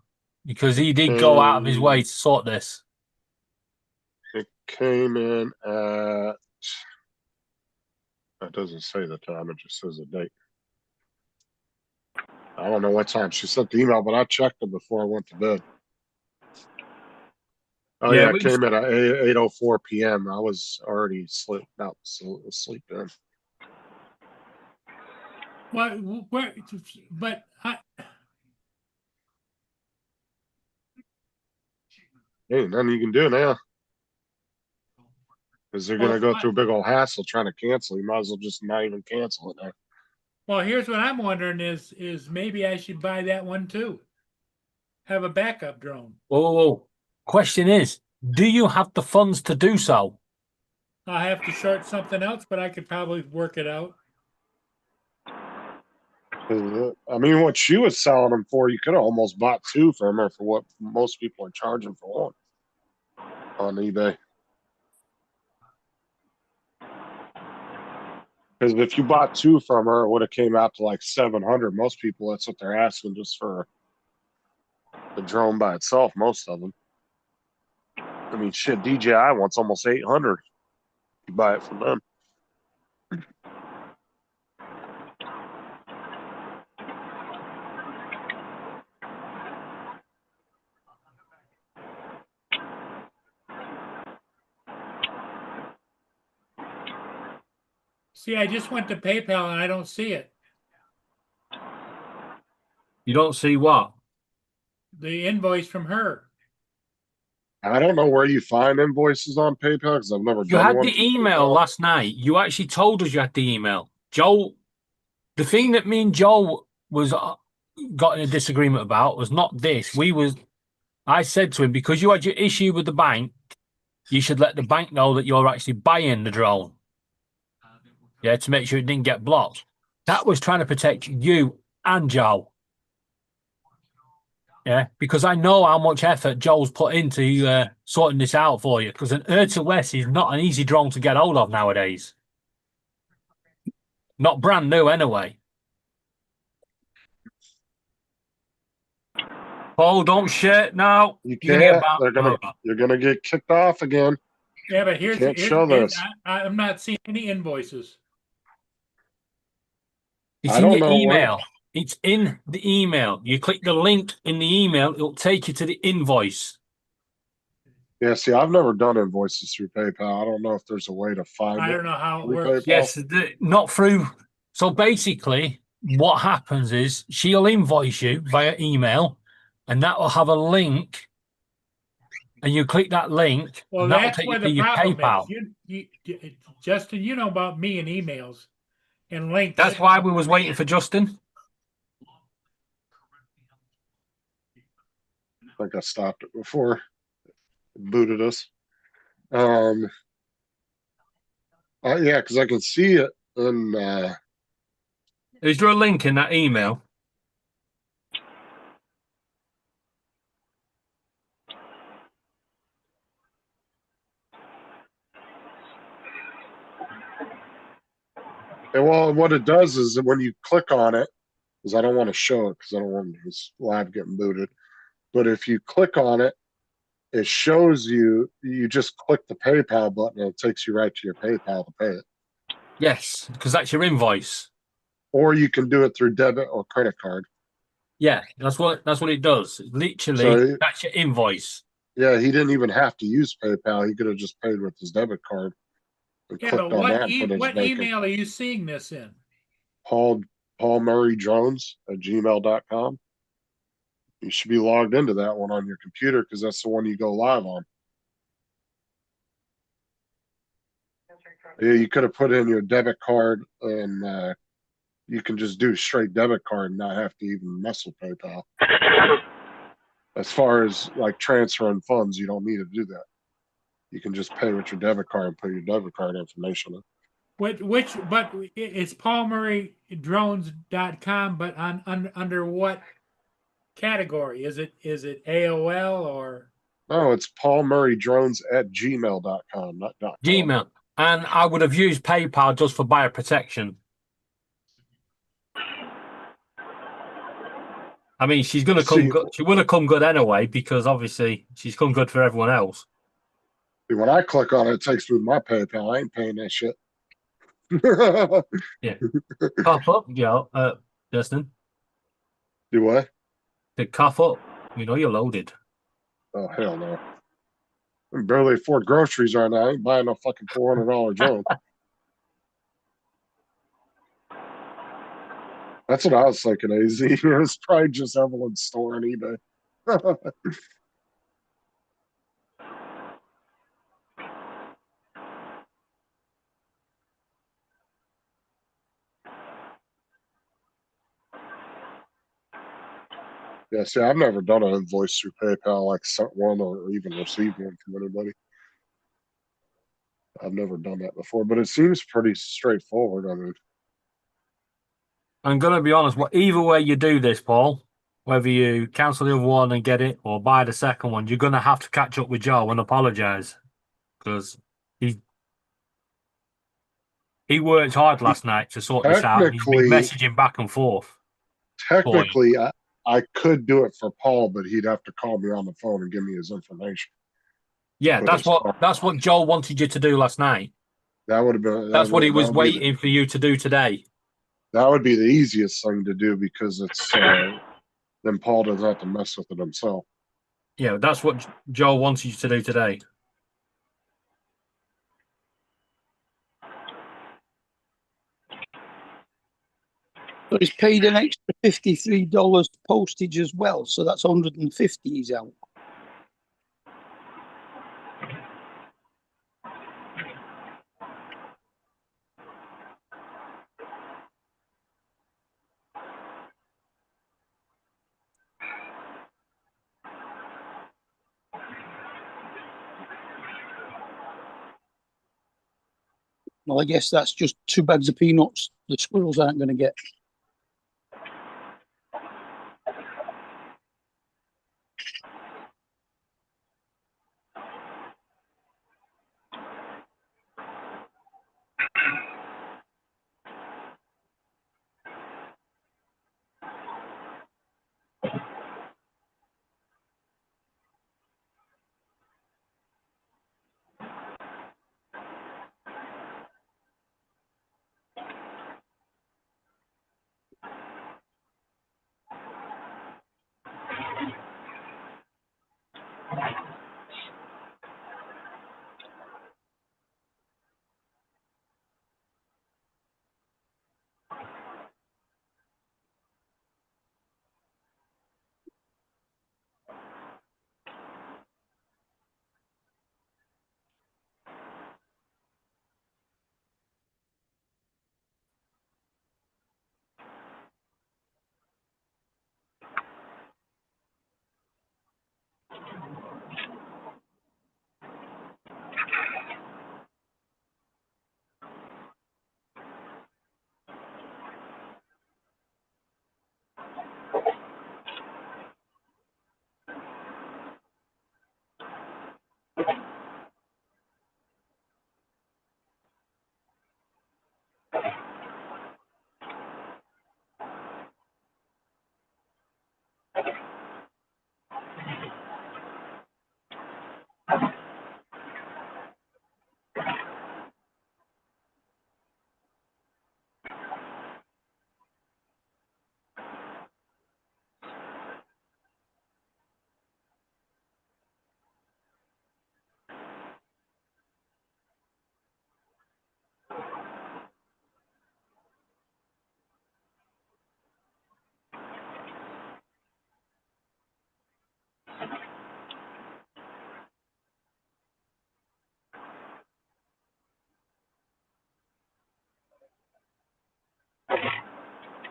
because he did go out of his way to sort this. It came in at. That doesn't say the time, it just says the date. I don't know what time she sent the email, but I checked it before I went to bed. Oh yeah, it came in at 8:04 p.m. I was already asleep then. Where? But Hey, nothing you can do now. Because they're gonna go through a big old hassle trying to cancel. You might as well just not even cancel it now. Well, here's what I'm wondering is maybe I should buy that one too. Have a backup drone. Whoa. Question is, do you have the funds to do so? I have to short something else, but I could probably work it out. I mean, what she was selling them for, you could have almost bought two from her for what most people are charging for one on eBay. Because if you bought two from her, it would have came out to like 700. Most people, that's what they're asking just for the drone by itself. Most of them. I mean, shit, DJI wants almost 800. You buy it from them. See, I just went to PayPal and I don't see it. You don't see what? The invoice from her. I don't know where you find invoices on PayPal because I've never You done had one. the email last night. You actually told us you had the email. Joel, the thing that me and Joel was got in a disagreement about was not this. I said to him, because you had your issue with the bank, you should let the bank know that you're actually buying the drone. Yeah, to make sure it didn't get blocked. That was trying to protect you and Joe. Yeah, because I know how much effort Joel's put into sorting this out for you. Because an Ertil S is not an easy drone to get hold of nowadays. Not brand new, anyway. Oh, don't shit now. You can't. You're gonna get kicked off again. Yeah, but here's I'm not seeing any invoices. It's in your email. It's in the email. You click the link in the email, it'll take you to the invoice. Yeah, see, I've never done invoices through PayPal. I don't know if there's a way to find it. I don't know how it works. Yes, not through. So basically, what happens is she'll invoice you via email, and that will have a link, and you click that link, Well, and that will that's take where you to the your problem PayPal. is. Justin, you know about me and emails and links. That's why we was waiting for Justin. I think I stopped it before it booted us. Yeah, because I can see it. And is there a link in that email? And well, what it does is that when you click on it, because I don't want to show it because I don't want this live getting booted. But if you click on it, it shows you just click the PayPal button and it takes you right to your PayPal to pay it. Yes, because that's your invoice. Or you can do it through debit or credit card. Yeah, that's what it does. Literally, that's your invoice. Yeah, he didn't even have to use PayPal. He could have just paid with his debit card. Yeah, but what email are you seeing this in? Paul Murray Drones at gmail.com. You should be logged into that one on your computer because that's the one you go live on. Yeah, you could have put in your debit card and you can just do straight debit card and not have to even mess with PayPal. As far as like transferring funds, you don't need to do that. You can just pay with your debit card and put your debit card information in. but it's paulmurraydrones.com, but under what category? Is it AOL or? No, it's paulmurraydrones@gmail.com, not .com. Gmail. And I would have used PayPal just for buyer protection. I mean, she's going to come good. She would have come good anyway, because obviously she's come good for everyone else. When I click on it, it takes me to my PayPal. I ain't paying that shit. Yeah. Cough up, Justin. Do what? To cough up. You know you're loaded. Oh, hell no. I can barely afford groceries right now. I ain't buying no fucking $400 drone. That's what I was thinking, AZ. It's probably just Evelyn's store on eBay. Yeah, see, I've never done an invoice through PayPal, like sent one or even received one from anybody. I've never done that before, but it seems pretty straightforward. I mean, I'm going to be honest. Either way you do this, Paul, whether you cancel the other one and get it or buy the second one, you're going to have to catch up with Joe and apologize, because he worked hard last night to sort this out. He's been messaging back and forth. Technically, I could do it for Paul, but he'd have to call me on the phone and give me his information. Yeah, that's what Joel wanted you to do last night. That would have been. That's what he was waiting for you to do today. That would be the easiest thing to do, because it's then Paul doesn't have to mess with it himself. Yeah, that's what Joel wanted you to do today. But he's paid an extra $53 postage as well, so that's $150 he's out. Well, I guess that's just 2 bags of peanuts the squirrels aren't going to get.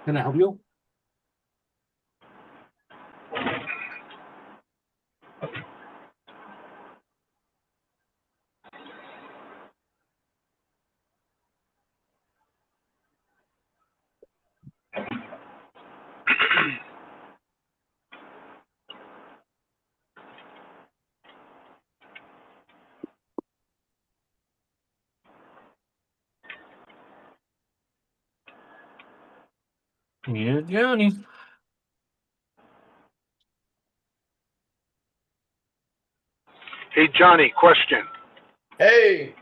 Can I help you? Yeah, Johnny. Hey, Johnny, question. Hey,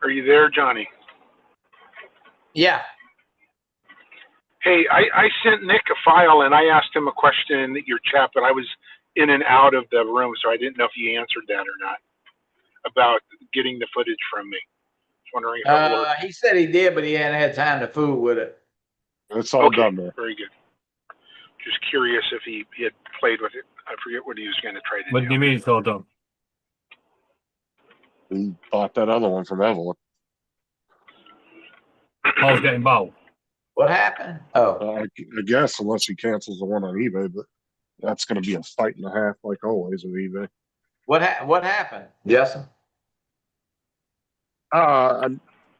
Are you there, Johnny? yeah. Hey, I sent Nick a file and I asked him a question in your chat, but I was in and out of the room, so I didn't know if he answered that or not about getting the footage from me. Wondering if it worked. He said he did, but he hadn't had time to fool with it. It's all done there. Very good. Just curious if he had played with it. I forget what he was going to try to What do. do you mean it's all done? He bought that other one from Evelyn. Paul's getting bowled. What happened? Oh, I guess unless he cancels the one on eBay, but that's going to be a fight and a half, like always with eBay. what happened, Justin?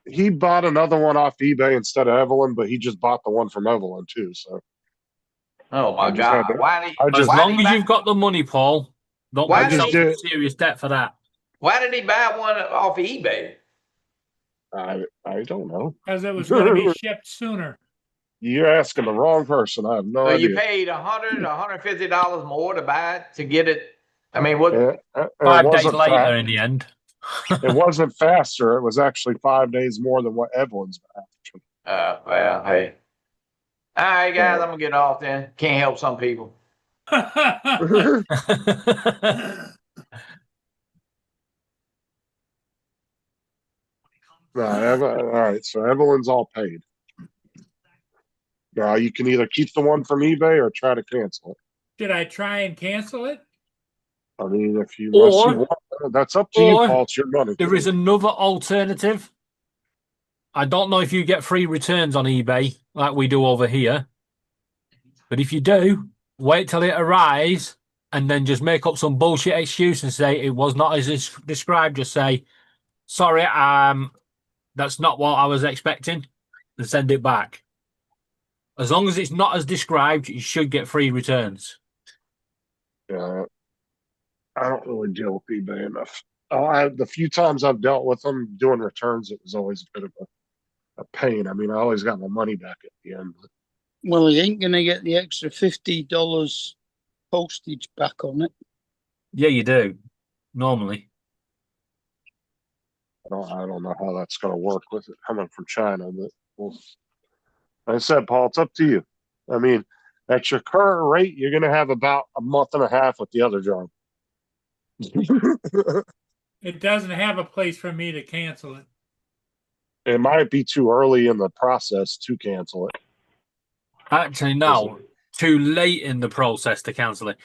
He bought another one off eBay instead of Evelyn, but he just bought the one from Evelyn too. So. Oh my I just God! had to- Why did I he? just- As long as you've got the money, Paul, don't Why put did yourself he- in serious debt for that. Why did he buy one off eBay? I don't know. Because it was going to be shipped sooner. You're asking the wrong person. I have no So idea. you paid $150 more to buy it to get it. I mean, what? It 5 days wasn't later, fa- in the end. It wasn't faster. It was actually 5 days more than what Evelyn's averaging. Well, hey. All right, guys, I'm gonna get off then. Can't help some people. All right, so Evelyn's all paid. Now you can either keep the one from eBay or try to cancel it. Should I try and cancel it? I mean, if you Or- unless you want, that's up to you, or Paul. It's your money. There is another alternative. I don't know if you get free returns on eBay like we do over here. But if you do, wait till it arrives and then just make up some bullshit excuse and say it was not as described. Just say, sorry, that's not what I was expecting, and send it back. As long as it's not as described, you should get free returns. Yeah, I don't really deal with eBay enough. The few times I've dealt with them doing returns, it was always a bit of a pain. I mean, I always got my money back at the end. Well, he ain't gonna get the extra $50 postage back on it. Yeah, you do. Normally. I don't know how that's going to work with it coming from China, but well, like I said, Paul, it's up to you. I mean, at your current rate, you're going to have about a month and a half with the other job. It doesn't have a place for me to cancel it. It might be too early in the process to cancel it. Actually, no. Too late in the process to cancel it.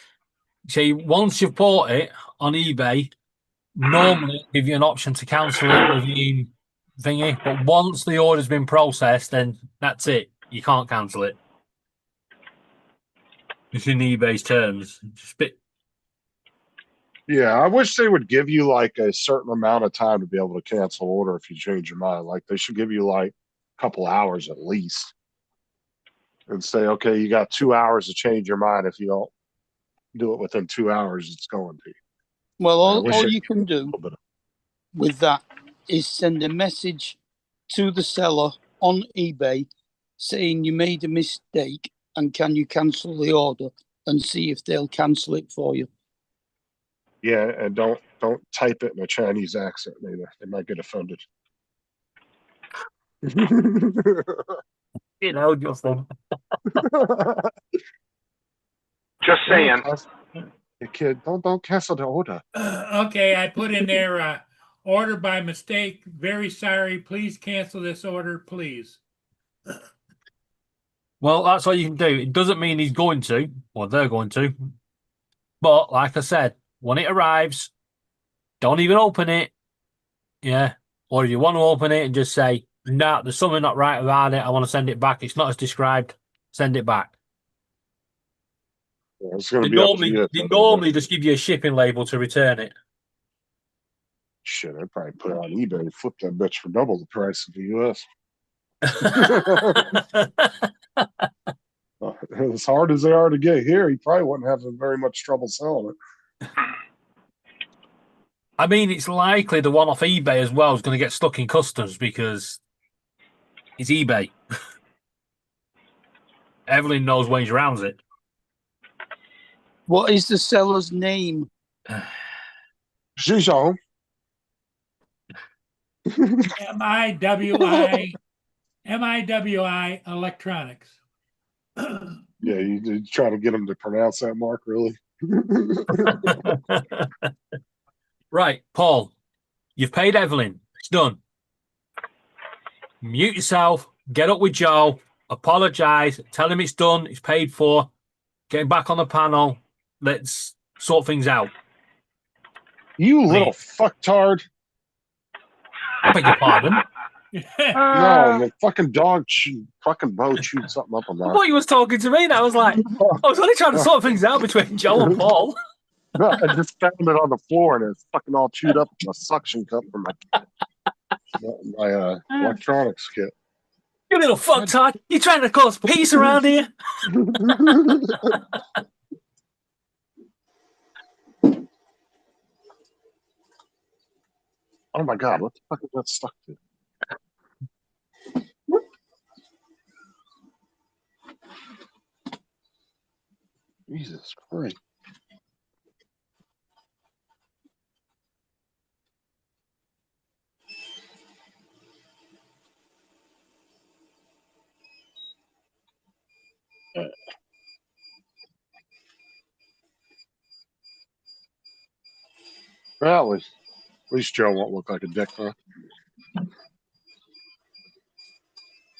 See, once you've bought it on eBay, normally give you an option to cancel it within thingy. But once the order's been processed, then that's it. You can't cancel it. It's in eBay's terms. Yeah, I wish they would give you like a certain amount of time to be able to cancel order if you change your mind. Like they should give you like a couple hours at least. And say, okay, you got 2 hours to change your mind. If you don't do it within 2 hours, it's going to. Well, I wish all it- you can do with that is send a message to the seller on eBay saying you made a mistake and can you cancel the order, and see if they'll cancel it for you. Yeah, and don't type it in a Chinese accent either. They might get offended. You know, Justin. Just saying. Hey, kid, don't cancel the order. Okay, I put in there, order by mistake. Very sorry. Please cancel this order, please. Well, that's what you can do. It doesn't mean he's going to, or they're going to. But like I said, when it arrives, don't even open it. Yeah. Or if you want to open it and just say, No, there's something not right about it. I want to send it back. It's not as described. Send it back. Yeah, it's going They to be up to normally, you. they normally just give you a shipping label to return it. Shit, I'd probably put it on eBay and flip that bitch for double the price of the US. As hard as they are to get here, he probably wouldn't have very much trouble selling it. I mean, it's likely the one off eBay as well is going to get stuck in customs because it's eBay. Evelyn knows ways around it. What is the seller's name? Zhizhong. MIWI Electronics. Yeah, you try to get him to pronounce that, Mark, really? Right, Paul, you've paid Evelyn. It's done. Mute yourself. Get up with Joe. Apologize. Tell him it's done. It's paid for. Get him back on the panel. Let's sort things out. You little fucktard. I beg your pardon. No, the fucking dog fucking Bo chewed something up on I that. thought you was talking to me, and I was like, I was only trying to sort things out between Joe and Paul. No, I just found it on the floor and it's fucking all chewed up in a suction cup from my electronics kit. You little fucktard. You trying to cause peace around here? Oh my god, what the fuck is that stuck to? Jesus Christ. Well, at least Joe won't look like a dick, huh?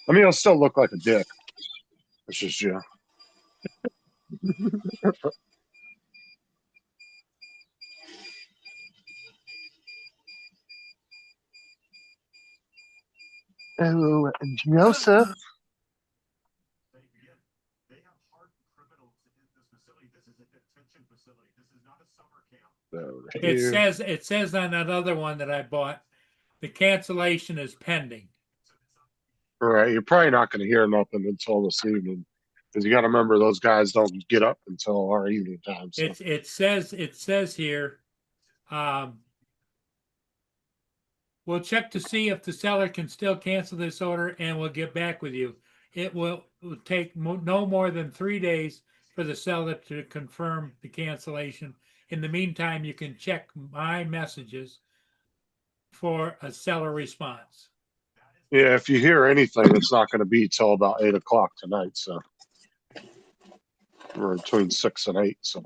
I mean, he'll still look like a dick. It's just Joe. Oh, Joseph. It says on that other one that I bought, the cancellation is pending. All right, you're probably not going to hear nothing until this evening, because you got to remember those guys don't get up until our evening time. So. It says here, we'll check to see if the seller can still cancel this order, and we'll get back with you. It will take no more than 3 days for the seller to confirm the cancellation. In the meantime, you can check my messages for a seller response. Yeah, if you hear anything, it's not going to be till about 8 o'clock tonight. So we're between 6 and 8. So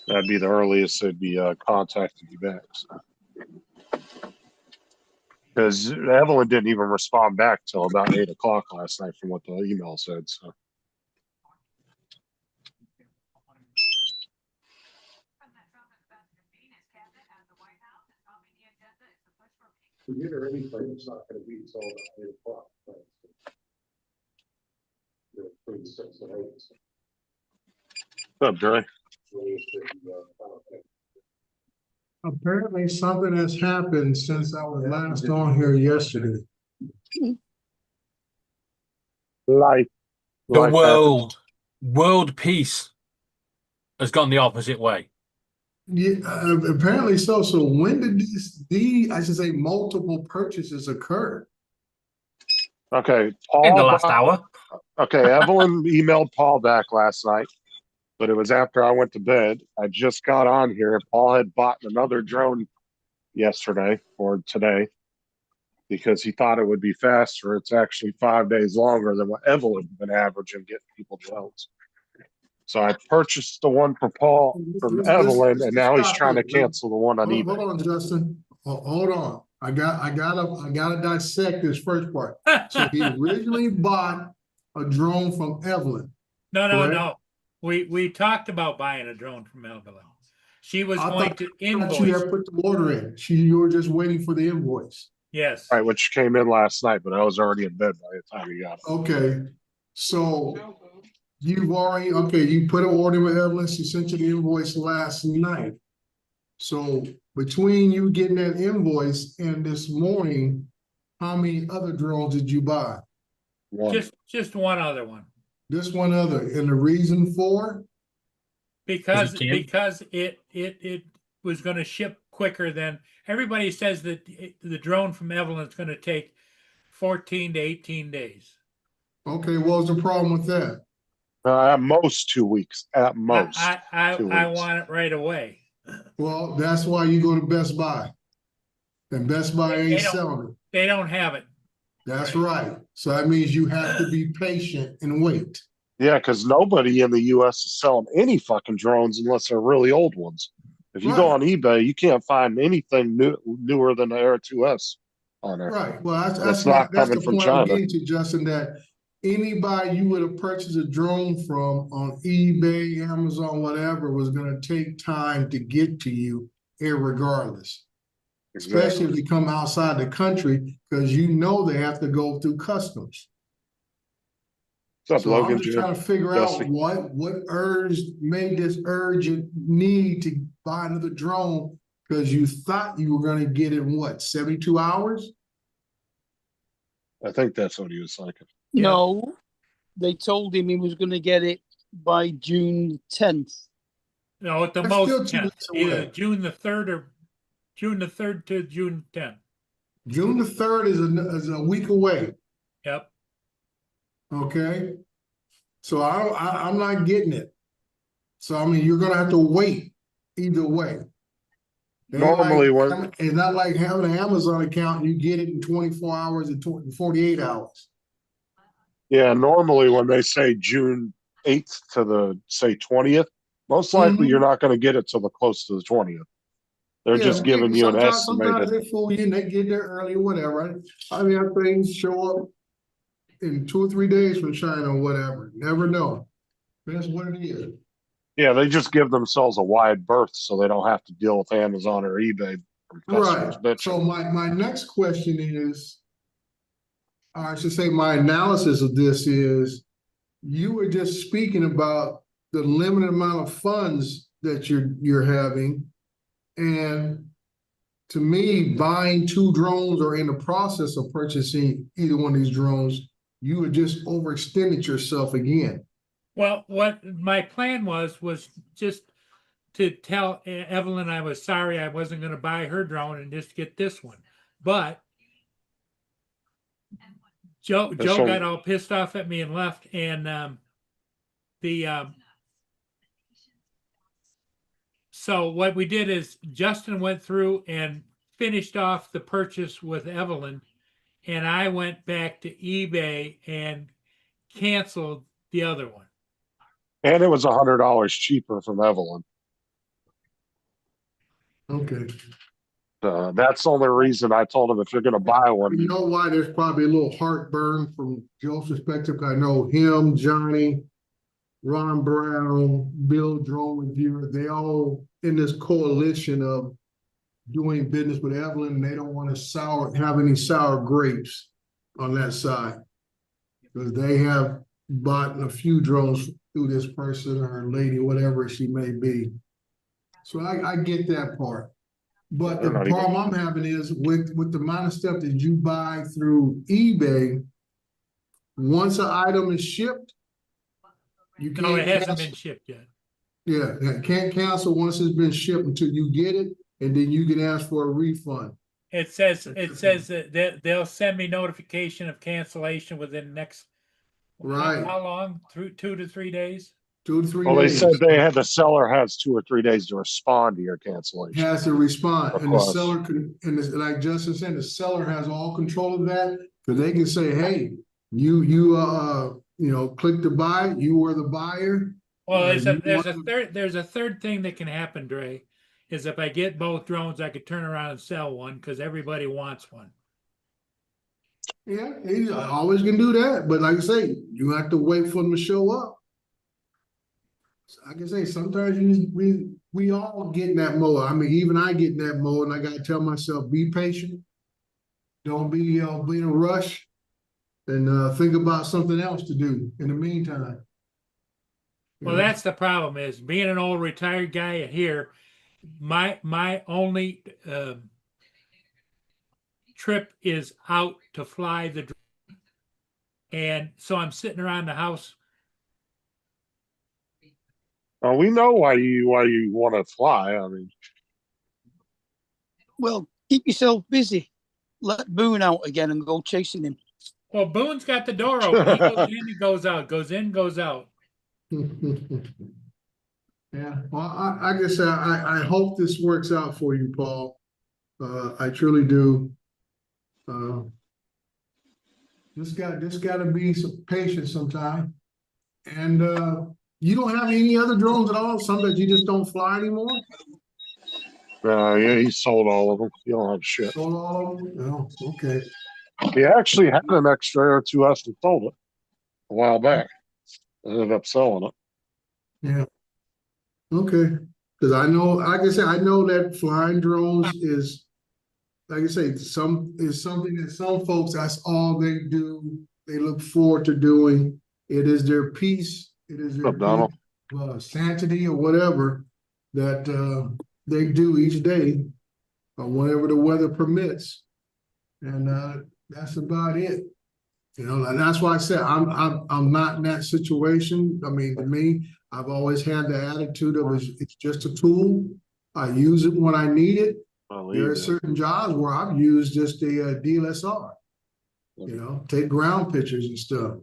that'd be the earliest they'd be contacting you back. Because Evelyn didn't even respond back till about 8 o'clock last night from what the email said. So. If you hear anything, it's not going to be until about 8 o'clock. Between 6 and 8. What's up, Dre? Apparently something has happened since I was last on here yesterday. Life. The world peace has gone the opposite way. Yeah, apparently so. So when did multiple purchases occur? Okay, Paul. In the last hour. Okay, Evelyn emailed Paul back last night, but it was after I went to bed. I just got on here. Paul had bought another drone yesterday or today because he thought it would be faster. It's actually 5 days longer than what Evelyn had been averaging getting people drones. So I purchased the one for Paul from Evelyn, and now he's trying to cancel the one on eBay. Hold on, Justin. Hold on. I gotta dissect this first part. So he originally bought a drone from Evelyn. No. We talked about buying a drone from Evelyn. She was going to invoice. You had put the order in. You were just waiting for the invoice. Yes. Right, which came in last night, but I was already in bed by the time he got it. Okay, so you've already, okay, you put an order with Evelyn, she sent you the invoice last night. So between you getting that invoice and this morning, how many other drones did you buy? One. Just one other one. This one other, and the reason for? Because Is it because it was going to ship quicker than everybody says that the drone from Evelyn is going to take 14 to 18 days. Okay, what was the problem with that? At most 2 weeks. At most. I 2 I weeks. want it right away. Well, that's why you go to Best Buy. And Best Buy They ain't don't- selling it. They don't have it. That's right. So that means you have to be patient and wait. Yeah, because nobody in the US is selling any fucking drones unless they're really old ones. If you go Right. on eBay, you can't find anything newer than the Air 2S on there. Right, well, That's that's not the coming from point I'm China. getting to, Justin, that anybody you would have purchased a drone from on eBay, Amazon, whatever, was gonna take time to get to you irregardless. Especially if they come outside the country, because you know they have to go through customs. What's up, So Logan? I'm just trying to figure Jesse? out what made this urgent need to buy another drone, because you thought you were gonna get it in what, 72 hours? I think that's what he was thinking. No, they told him he was going to get it by June 10th. No, at the That's still most 2 10th, weeks either away. June the 3rd or June the 3rd to June 10th. June the 3rd is a week away, Yep. okay? So I'm not getting it. So I mean, you're gonna have to wait either way. It ain't Normally like- it's not like having an Amazon account, you get it in 24 hours and 48 hours. Yeah, normally when they say June 8th to the, say, 20th, most likely you're not going to get it till the close to the 20th. They're Yeah, just giving you an sometimes estimated. they fool you and they get there early, whatever. I mean, things show up in 2 or 3 days from China or whatever. Never know. That's what it is. Yeah, they just give themselves a wide berth so they don't have to deal with Amazon or eBay from customers Right. bitching. So my next question is, or I should say my analysis of this is, you were just speaking about the limited amount of funds that you're having. And to me, buying 2 drones or in the process of purchasing either one of these drones, you would just overextended yourself again. Well, what my plan was just to tell Evelyn I was sorry I wasn't going to buy her drone and just get this one. But Joe got all pissed off at me and left, and so what we did is Justin went through and finished off the purchase with Evelyn, and I went back to eBay and canceled the other one. And it was $100 cheaper from Evelyn. Okay. That's the only reason I told him if you're going to buy one. You know why there's probably a little heartburn from Joe's perspective? I know him, Johnny, Ron Brown, Bill Drone Reviewer, they all in this coalition of doing business with Evelyn, and they don't want to have any sour grapes on that side. Because they have bought a few drones through this person or lady, whatever she may be. So I get that part. But the problem I'm having is with the amount of stuff that you buy through eBay, once an item is shipped, you can't. No, it hasn't been shipped yet. Yeah, can't cancel once it's been shipped until you get it, and then you can ask for a refund. It says that they'll send me notification of cancellation within the next. Right. How long? Through 2 to 3 days. 2 to 3 Well, days. they said the seller has 2 or 3 days to respond to your cancellation. Has to respond, and the Request. seller can, and like Justin said, the seller has all control of that, because they can say, hey, you click to buy, you were the buyer. Well, there's a third thing that can happen, Dre, is if I get both drones, I could turn around and sell one because everybody wants one. Yeah, he always can do that, but like I say, you have to wait for them to show up. Like I say, sometimes we all get in that mode. I mean, even I get in that mode, and I gotta tell myself, be patient. Don't be in a rush, and think about something else to do in the meantime. Well, that's the problem is being an old retired guy here, my only trip is out to fly the drone. And so I'm sitting around the house. We know why you want to fly. I mean, Well, keep yourself busy. Let Boone out again and go chasing him. Well, Boone's got the door open. He goes in, he goes out, goes in, goes out. Yeah, well, I guess I hope this works out for you, Paul. I truly do. Just got to be some patient sometime. And you don't have any other drones at all? Some that you just don't fly anymore? yeah, he sold all of them. He don't have shit. Sold all of them? Oh, okay. He actually had an extra Air2S and sold it a while back. Ended up selling it. Yeah. Okay. Because I know, like I said, I know that flying drones is, like I say, something that some folks, that's all they do. They look forward to doing. It is their peace. It is their sanctity or whatever that they do each day or whenever the weather permits. And that's about it. You know, and that's why I said I'm not in that situation. I mean, to me, I've always had the attitude of it's just a tool. I use it when I need it. There are certain jobs where I've used just a DLSR. You know, take ground pictures and stuff.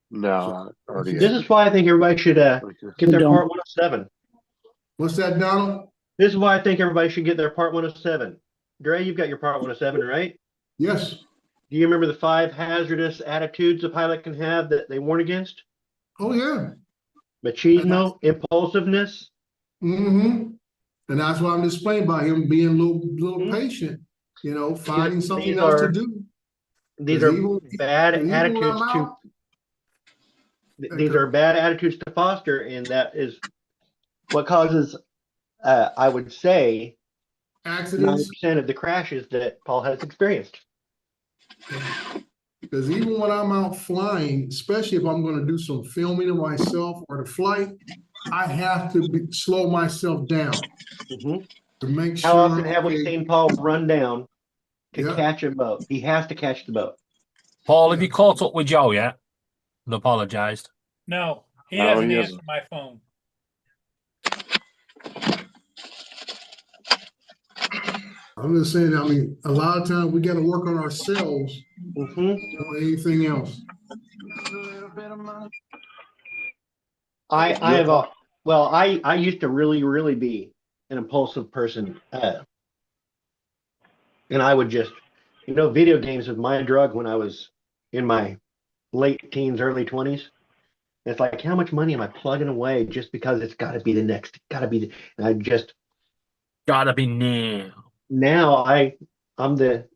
No, this is why I think everybody should get their Part 107. What's that, Donald? This is why I think everybody should get their Part 107. Dre, you've got your Part 107, right? Yes. Do you remember the 5 hazardous attitudes a pilot can have that they warn against? Oh, yeah. Machismo, impulsiveness. Mm-hmm. And that's why I'm displaying by him being a little patient, you know, finding something else to do. These are bad attitudes to. These are bad attitudes to foster, and that is what causes, I would say, accidents. 90% of the crashes that Paul has experienced. Because even when I'm out flying, especially if I'm going to do some filming of myself or the flight, I have to slow myself down to make sure. How often have we seen Paul run down to catch a boat? He has to catch the boat. Paul, have you caught up with Joe yet? And apologized. No, he doesn't answer my phone. I'm just saying, I mean, a lot of times we got to work on ourselves more than anything else. I used to really be an impulsive person. And I would just, video games was my drug when I was in my late teens, early 20s. It's like, how much money am I plugging away just because it's got to be the next, and I just. Gotta be now. Now I'm the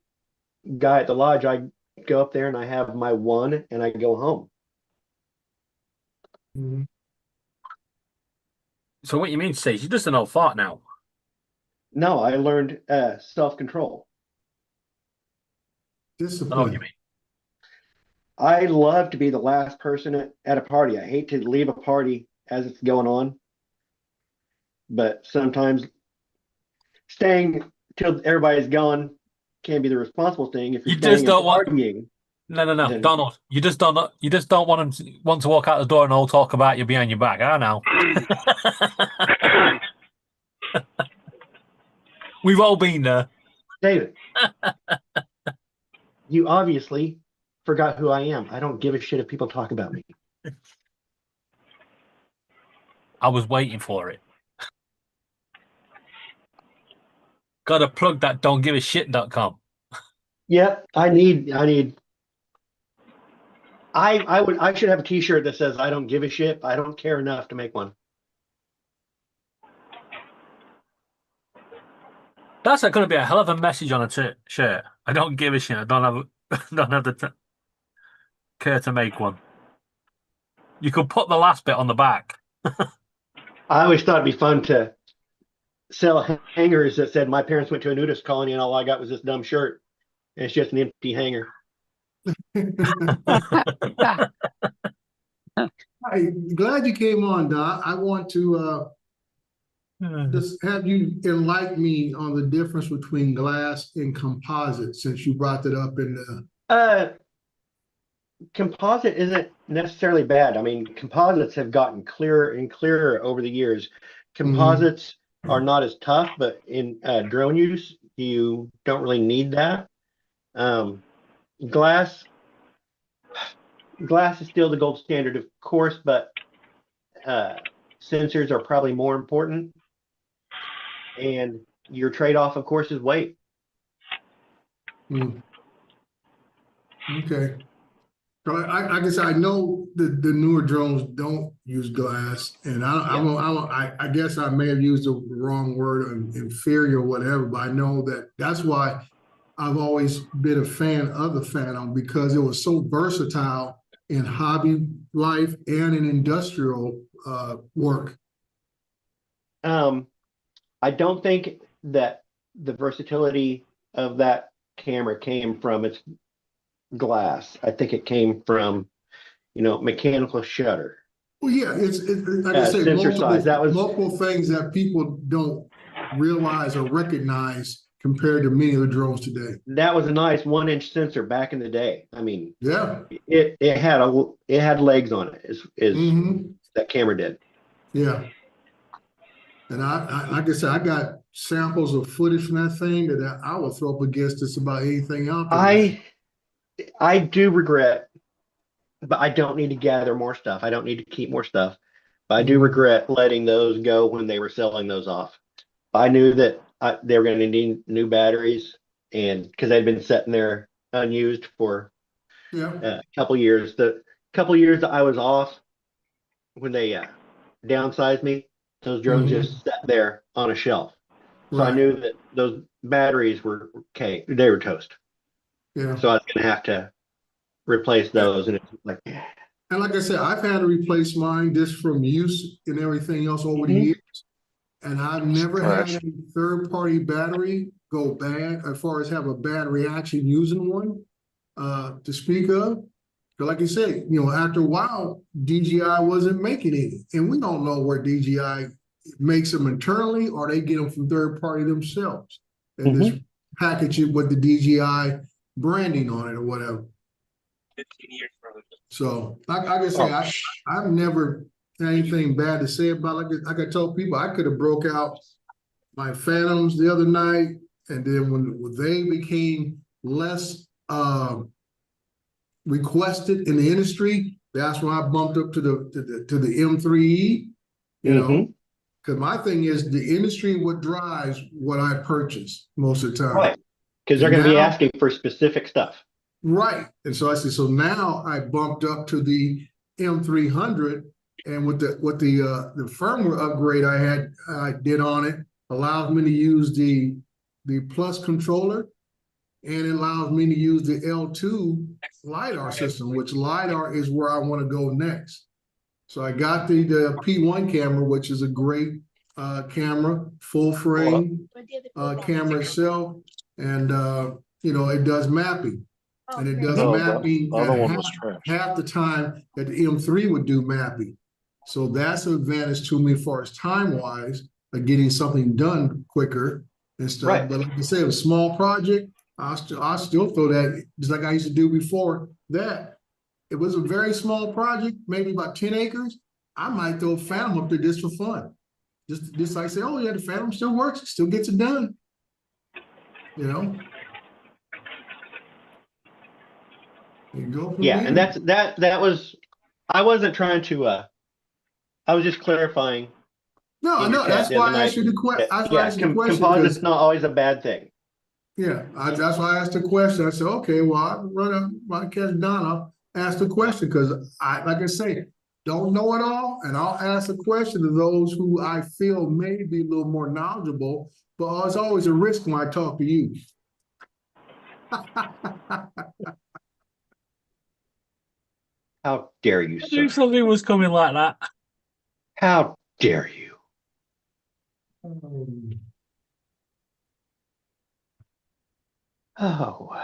guy at the lodge. I go up there and I have my one and I go home. Mm-hmm. So what you mean, Steve? You're just an old fart now. No, I learned self-control. Discipline. I know what you mean. I love to be the last person at a party. I hate to leave a party as it's going on. But sometimes staying till everybody's gone can be the responsible thing. If you're you just don't want. Partying, No, Donald. You just don't want them to walk out the door and all talk about you behind your back. I know. We've all been there. David, you obviously forgot who I am. I don't give a shit if people talk about me. I was waiting for it. Gotta plug that don'tgiveashit.com. Yep, I should have a t-shirt that says I don't give a shit. I don't care enough to make one. That's going to be a hell of a message on a shirt. I don't give a shit. I don't have the care to make one. You could put the last bit on the back. I always thought it'd be fun to sell hangers that said my parents went to a nudist colony and all I got was this dumb shirt. and it's just an empty hangar. I'm glad you came on, Doc. I want to just have you enlighten me on the difference between glass and composite, since you brought that up in the. Composite isn't necessarily bad. I mean, composites have gotten clearer and clearer over the years. Composites are not as tough, but in drone use, you don't really need that. Glass is still the gold standard, of course, but sensors are probably more important. And your trade-off, of course, is weight. Okay. So I guess I know the newer drones don't use glass, and I guess I may have used the wrong word, inferior, or whatever. But I know that's why I've always been a fan of the Phantom, because it was so versatile in hobby life and in industrial work. I don't think that the versatility of that camera came from its glass. I think it came from, mechanical shutter. Well, yeah, it's like I say, sensor size. That was multiple things that people don't realize or recognize compared to many of the drones today. That was a nice 1-inch sensor back in the day. I mean, yeah, it had legs on it. That camera did. Yeah. And I like I said, I got samples of footage from that thing that I will throw up against just about anything out there. I do regret, but I don't need to gather more stuff. I don't need to keep more stuff. But I do regret letting those go when they were selling those off. I knew that they were going to need new batteries, and because they'd been sitting there unused for a couple years. The couple years that I was off, when they downsized me, those drones just sat there on a shelf. So I knew that those batteries were okay. They were toast. Yeah. So I was going to have to replace those, and it's like. And like I said, I've had to replace mine just from use and everything else over the years. And I've never had a third-party battery go bad as far as have a bad reaction using one to speak of. But like you said, after a while, DJI wasn't making any. And we don't know where DJI makes them internally, or they get them from third-party themselves. And just package it with the DJI branding on it or whatever. 15 years, brother. So like I say, I've never had anything bad to say about it. Like I told people, I could have broke out my Phantoms the other night, and then when they became less requested in the industry, that's when I bumped up to the M3E. Because my thing is the industry what drives what I purchase most of the time. Right. Because they're going to be asking for specific stuff. Right. And so I said, so now I bumped up to the M300, and with the firmware upgrade I did on it, allows me to use the Plus controller, and it allows me to use the L2 LiDAR system, which LiDAR is where I want to go next. So I got the P1 camera, which is a great camera, full frame camera itself, and it does mapping. And it does mapping at half the time that the M3 would do mapping. So that's an advantage to me as far as time-wise of getting something done quicker and stuff. Right. But like I said, a small project, I'll still throw that, just like I used to do before that. It was a very small project, maybe about 10 acres. I might throw a Phantom up there just for fun. Just like say, oh yeah, the Phantom still works, still gets it done. Yeah, and that was, I wasn't trying to I was just clarifying. No, that's why I asked you the question. Composite's not always a bad thing. Yeah, that's why I asked the question. I said, okay, well, I'll run up my catch Donna, ask the question, because like I say, don't know it all, and I'll ask a question to those who I feel may be a little more knowledgeable, but it's always a risk when I talk to you. How dare you, sir? I knew something was coming like that. How dare you? Oh.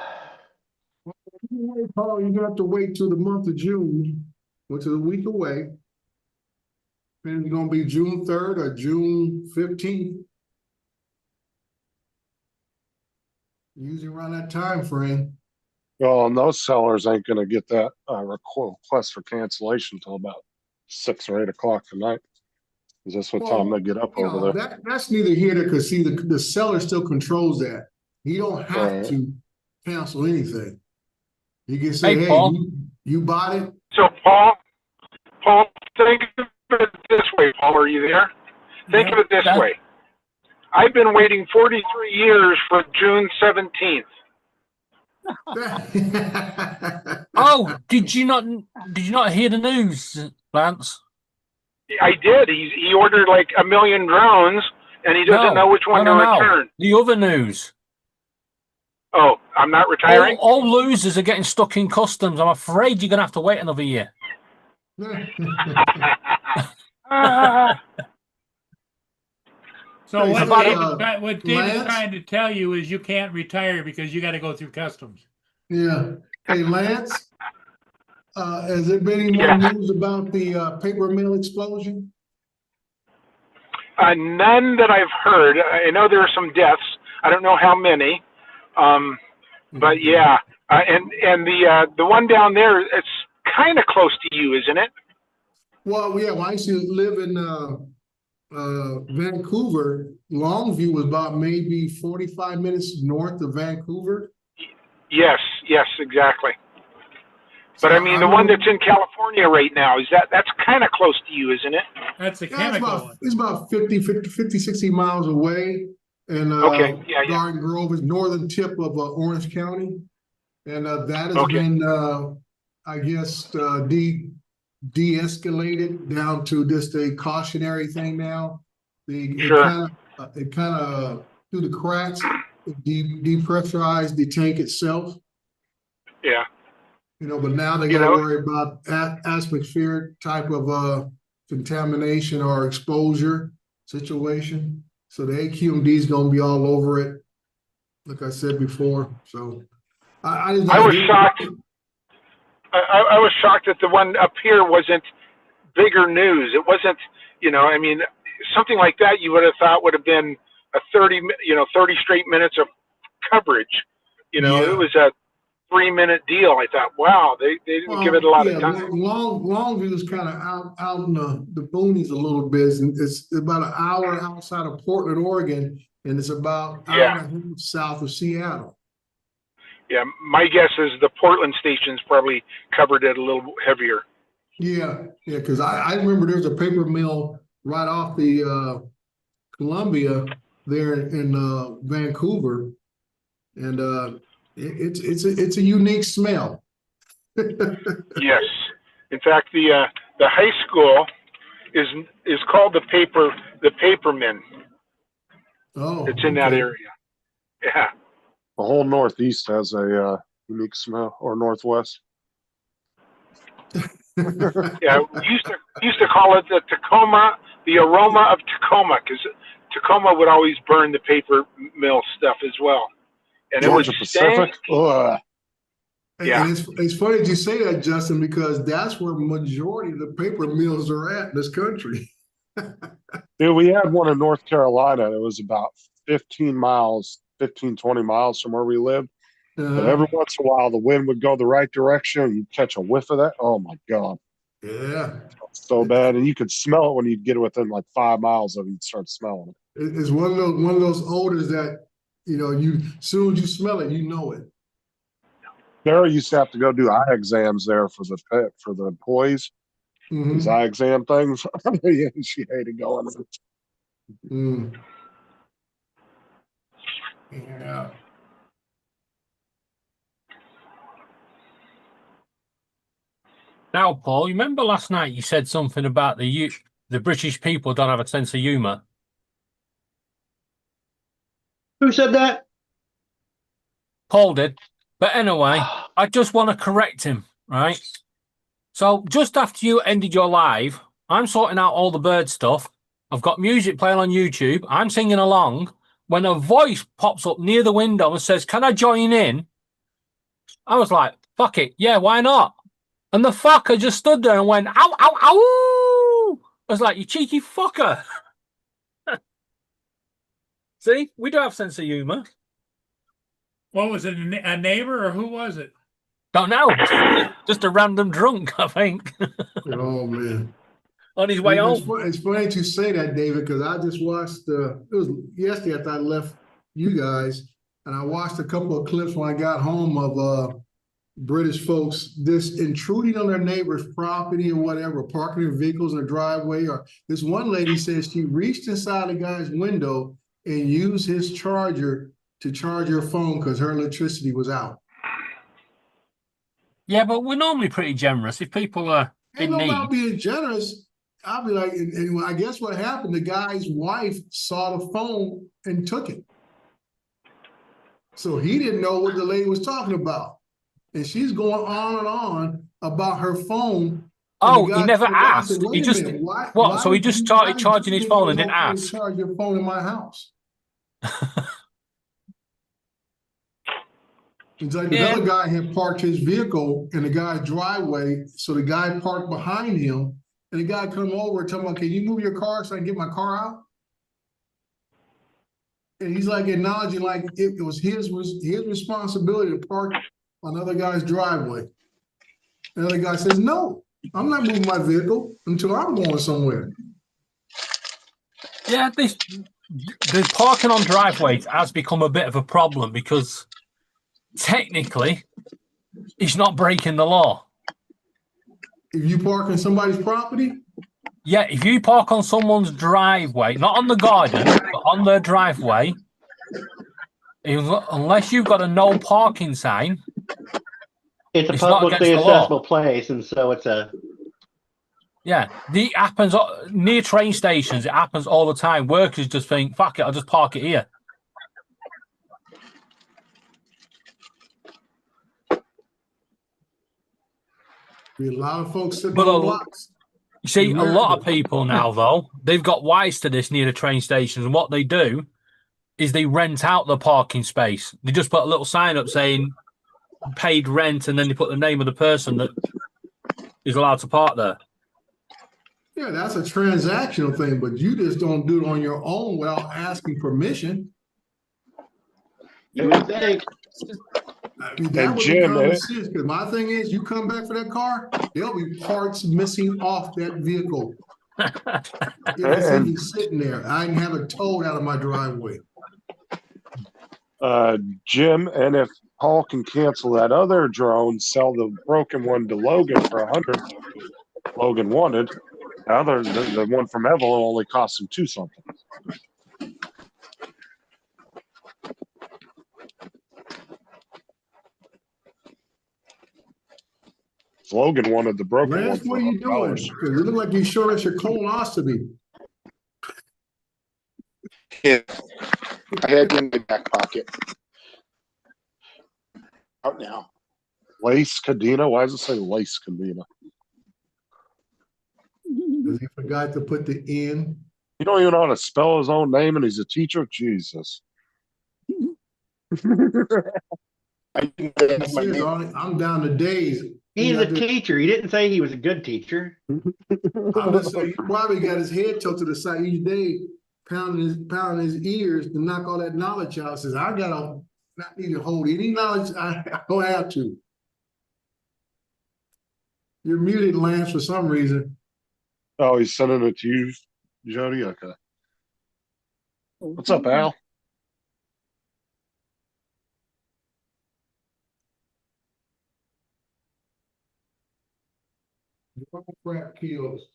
Paul, you're gonna have to wait till the month of June, which is a week away. And it's gonna be June 3rd or June 15th. Usually around that time frame. Well, and those sellers ain't gonna get that request for cancellation until about 6 or 8 o'clock tonight. Is that's what time they get up You over know, there? that's neither here nor because see the seller still controls that. He don't have Right. to cancel anything. He can say, Hey, hey, Paul. you bought it. So Paul, think of it this way, Paul, are you there? Think of it this Yeah. way. I've been waiting 43 years for June 17th. Oh, did you not hear the news, Lance? I did. He ordered like 1 million drones, and he doesn't know which one to return. The other news. Oh, I'm not retiring? All losers are getting stuck in customs. I'm afraid you're going to have to wait another year. So Hey, what say, David's Lance? trying to tell you is you can't retire because you got to go through customs. Yeah. Hey, Lance, has there been any more news about the paper mill explosion? None that I've heard. I know there are some deaths. I don't know how many. But yeah, and the one down there, it's kind of close to you, isn't it? Well, yeah, when I used to live in Vancouver, Longview was about maybe 45 minutes north of Vancouver. Yes, exactly. So But I mean, the one that's in California right now, that's kind of close to you, isn't it? That's a Yeah, chemical one. it's about 50, 60 miles away. And Okay, yeah. Garden Grove is northern tip of Orange County. And that has Okay. been, I guess, de-escalated down to just a cautionary thing now. Sure. It kind of through the cracks, it depressurized the tank itself. Yeah. You know, but now they gotta worry about atmospheric type of contamination or exposure situation. So the AQMD is gonna be all over it, like I said before. So I was shocked. I was shocked that the one up here wasn't bigger news. It wasn't, I mean, something like that you would have thought would have been a 30 straight minutes of coverage. It was a 3-minute deal. I thought, wow, they didn't give it a lot of time. Longview is kind of out in the boonies a little bit. It's about an hour outside of Portland, Oregon, and it's about an hour and a half south of Seattle. Yeah, my guess is the Portland stations probably covered it a little heavier. Yeah, because I remember there's a paper mill right off the Columbia there in Vancouver, and it's a unique smell. Yes, in fact, the high school is called the Paperman. Oh, it's in that area. Yeah. The whole Northeast has a unique smell, or Northwest. Yeah, we used to call it the aroma of Tacoma, because Tacoma would always burn the paper mill stuff as well, and Georgia it was Pacific. Ugh. Yeah, and it's funny that you say that, Justin, because that's where majority of the paper mills are at in this country. Dude, we had one in North Carolina. It was about 20 miles from where we lived. But every once in a while, the wind would go the right direction, and you'd catch a whiff of that. Oh my God. Yeah. So bad. And you could smell it when you'd get within like 5 miles of it, you'd start smelling it. It's one of those odors that, you as soon as you smell it, you know it. Sarah used to have to go do eye exams there for the employees. These eye exam things. Yeah, she hated going. Yeah. Now, Paul, you remember last night you said something about the British people don't have a sense of humour? Who said that? Paul did. But anyway, I just want to correct him, right? So just after you ended your live, I'm sorting out all the bird stuff. I've got music playing on YouTube. I'm singing along. When a voice pops up near the window and says, "Can I join in?" I was like, Fuck it. Yeah, why not? And the fucker just stood there and went, ow, ow, ow. I was like, you cheeky fucker. See, we do have sense of humor. What was it? A neighbor or who was it? Don't know. Just a random drunk, I think. Oh man. On his way home. It's funny you say that, David, because I just watched it was yesterday after I left you guys, and I watched a couple of clips when I got home of British folks just intruding on their neighbor's property or whatever, parking their vehicles in the driveway. Or this one lady says she reached inside the guy's window and used his charger to charge her phone because her electricity was out. Yeah, but we're normally pretty generous. If people are Ain't in no about need. being generous. I'll be like, and I guess what happened, the guy's wife saw the phone and took it. So he didn't know what the lady was talking about. And she's going on and on about her phone. Oh, he never asked. Said, he "Wait a just minute, why- what? why So he did just you- started why did charging you his give phone me and didn't no phone to ask. charge your phone in my house?" It's like the other guy had parked his vehicle in the guy's driveway, so the guy parked behind him, and the guy come over and tell him, "Can you move your car so I can get my car out?" And he's like acknowledging like it was his responsibility to park another guy's driveway. Another guy says, "No, I'm not moving my vehicle until I'm going somewhere." Yeah, the parking on driveways has become a bit of a problem because technically it's not breaking the law. If you park on somebody's property? Yeah, if you park on someone's driveway, not on the garden, but on their driveway, unless you've got a no parking sign, It's a it's not publicly against the law. accessible place, and so it's a. Yeah, it happens near train stations. It happens all the time. Workers just think, fuck it, I'll just park it here. Be a lot of folks sitting But on blocks. you see, a lot of America. people now, though, they've got wise to this near the train stations. And what they do is they rent out the parking space. They just put a little sign up saying paid rent, and then they put the name of the person that is allowed to park there. Yeah, that's a transactional thing, but you just don't do it on your own without asking permission. You would think. I mean, that would be common sense, because my thing is, you come back for that car, there'll be parts missing off that vehicle. If it's even sitting there, I can have it towed out of my driveway. Jim, and if Paul can cancel that other drone, sell the broken one to Logan for 100. Logan wanted. The one from Evelyn only cost him 2 something. Logan wanted the broken Lance, one. what are you doing? Because it look like you showed us your colonoscopy. Yeah, I had it in my back pocket. Out now. Lace Cadena? Why does it say Lace Cadena? Because he forgot to put the N. You don't even know how to spell his own name, and he's a teacher? Jesus. I'm down to days. He's a teacher. He didn't say he was a good teacher. I'm just saying, he probably got his head tilted to the side each day, pounding his ears to knock all that knowledge out. Says, I gotta not need to hold any knowledge. I don't have to. You're muted, Lance, for some reason. Oh, he's sending it to you, Jody? Okay. What's up, Al? Crap kills.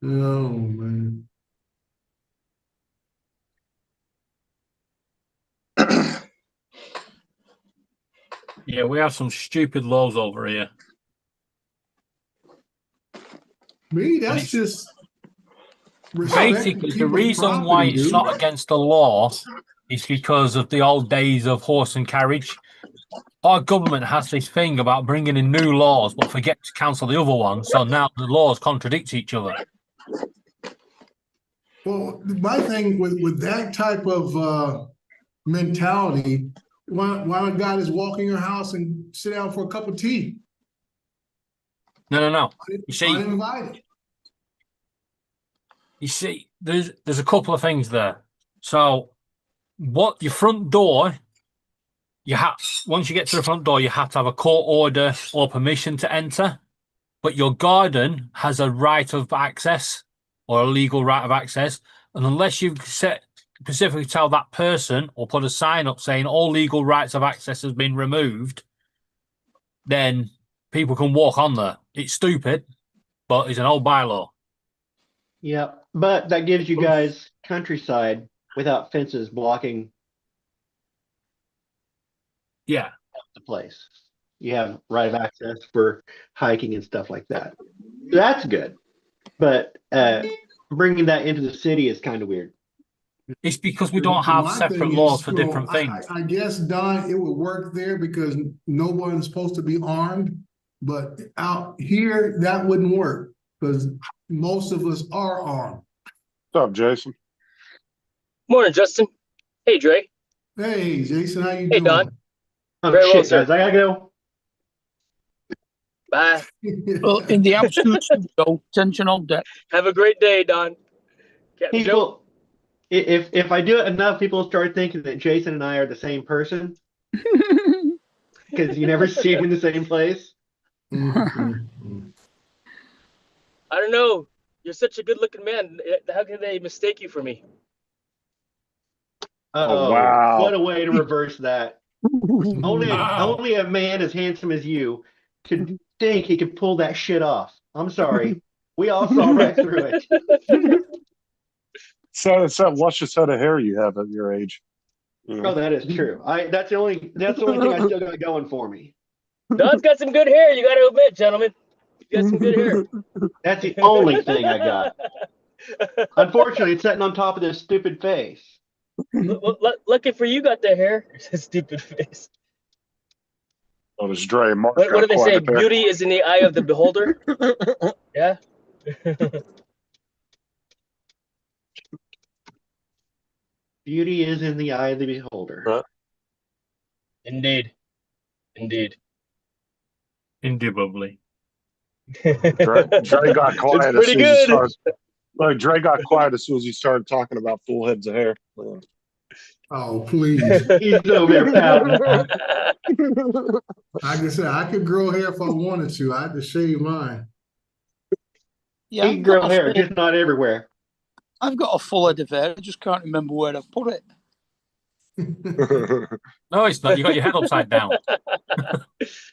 Oh man. Yeah, we have some stupid laws over here. Me, that's just basically the reason why it's not against the law is because of the old days of horse and carriage. Our government has this thing about bringing in new laws but forget to cancel the other ones, so now the laws contradict each other. Well, my thing with that type of mentality, why a guy just walk in your house and sit down for a cup of tea? No. You see, Uninvited. there's a couple of things there. So, what your front door, once you get to the front door, you have to have a court order or permission to enter. But your garden has a right of access or a legal right of access, and unless you specifically tell that person or put a sign up saying all legal rights of access has been removed, then people can walk on there. It's stupid, but it's an old bylaw. Yeah, but that gives you guys countryside without fences blocking the place. You have right of access for hiking and stuff like that. That's good. But bringing that into the city is kind of weird. It's because we don't have separate laws for different things. I guess, Don, it would work there because no one's supposed to be armed. But out here, that wouldn't work because most of us are armed. What's up, Jason? Morning, Justin. Hey, Dre. Hey, Jason, how you Hey, doing? Don. Oh, Very well, shit, sir. guys, I gotta go. Bye. Well, in the absolute studio, tension on deck. Have a great day, Don. Captain Joe. People, if I do it enough, people start thinking that Jason and I are the same person because you never see him in the same place. I don't know. You're such a good-looking man. How can they mistake you for me? Oh, wow. What a way to reverse that. Only a man as handsome as you could think he could pull that shit off. I'm sorry. We all saw right through it. So it's that luscious head of hair you have at your age. Oh, that is true. That's the only thing I still got going for me. Don's got some good hair, you got to admit, gentlemen. You got some good hair. That's the only thing I got. Unfortunately, it's sitting on top of this stupid face. Lucky for you, got the hair. Stupid face. Oh, it's Dre. Mark What do they got say? quiet there. Beauty is in the eye of the beholder. Yeah. Beauty is in the eye of the beholder. Indeed. Indubitably. Dre got quiet It's as pretty soon as he good. started. Dre got quiet as soon as he started talking about full heads of hair. Oh, please. He's over there pouting. Like I said, I could grow hair if I wanted to. I had to shave mine. Yeah, He can grow hair, just not everywhere. I've got a full head of hair. I just can't remember where I've put it. No, it's not. You got your head upside down.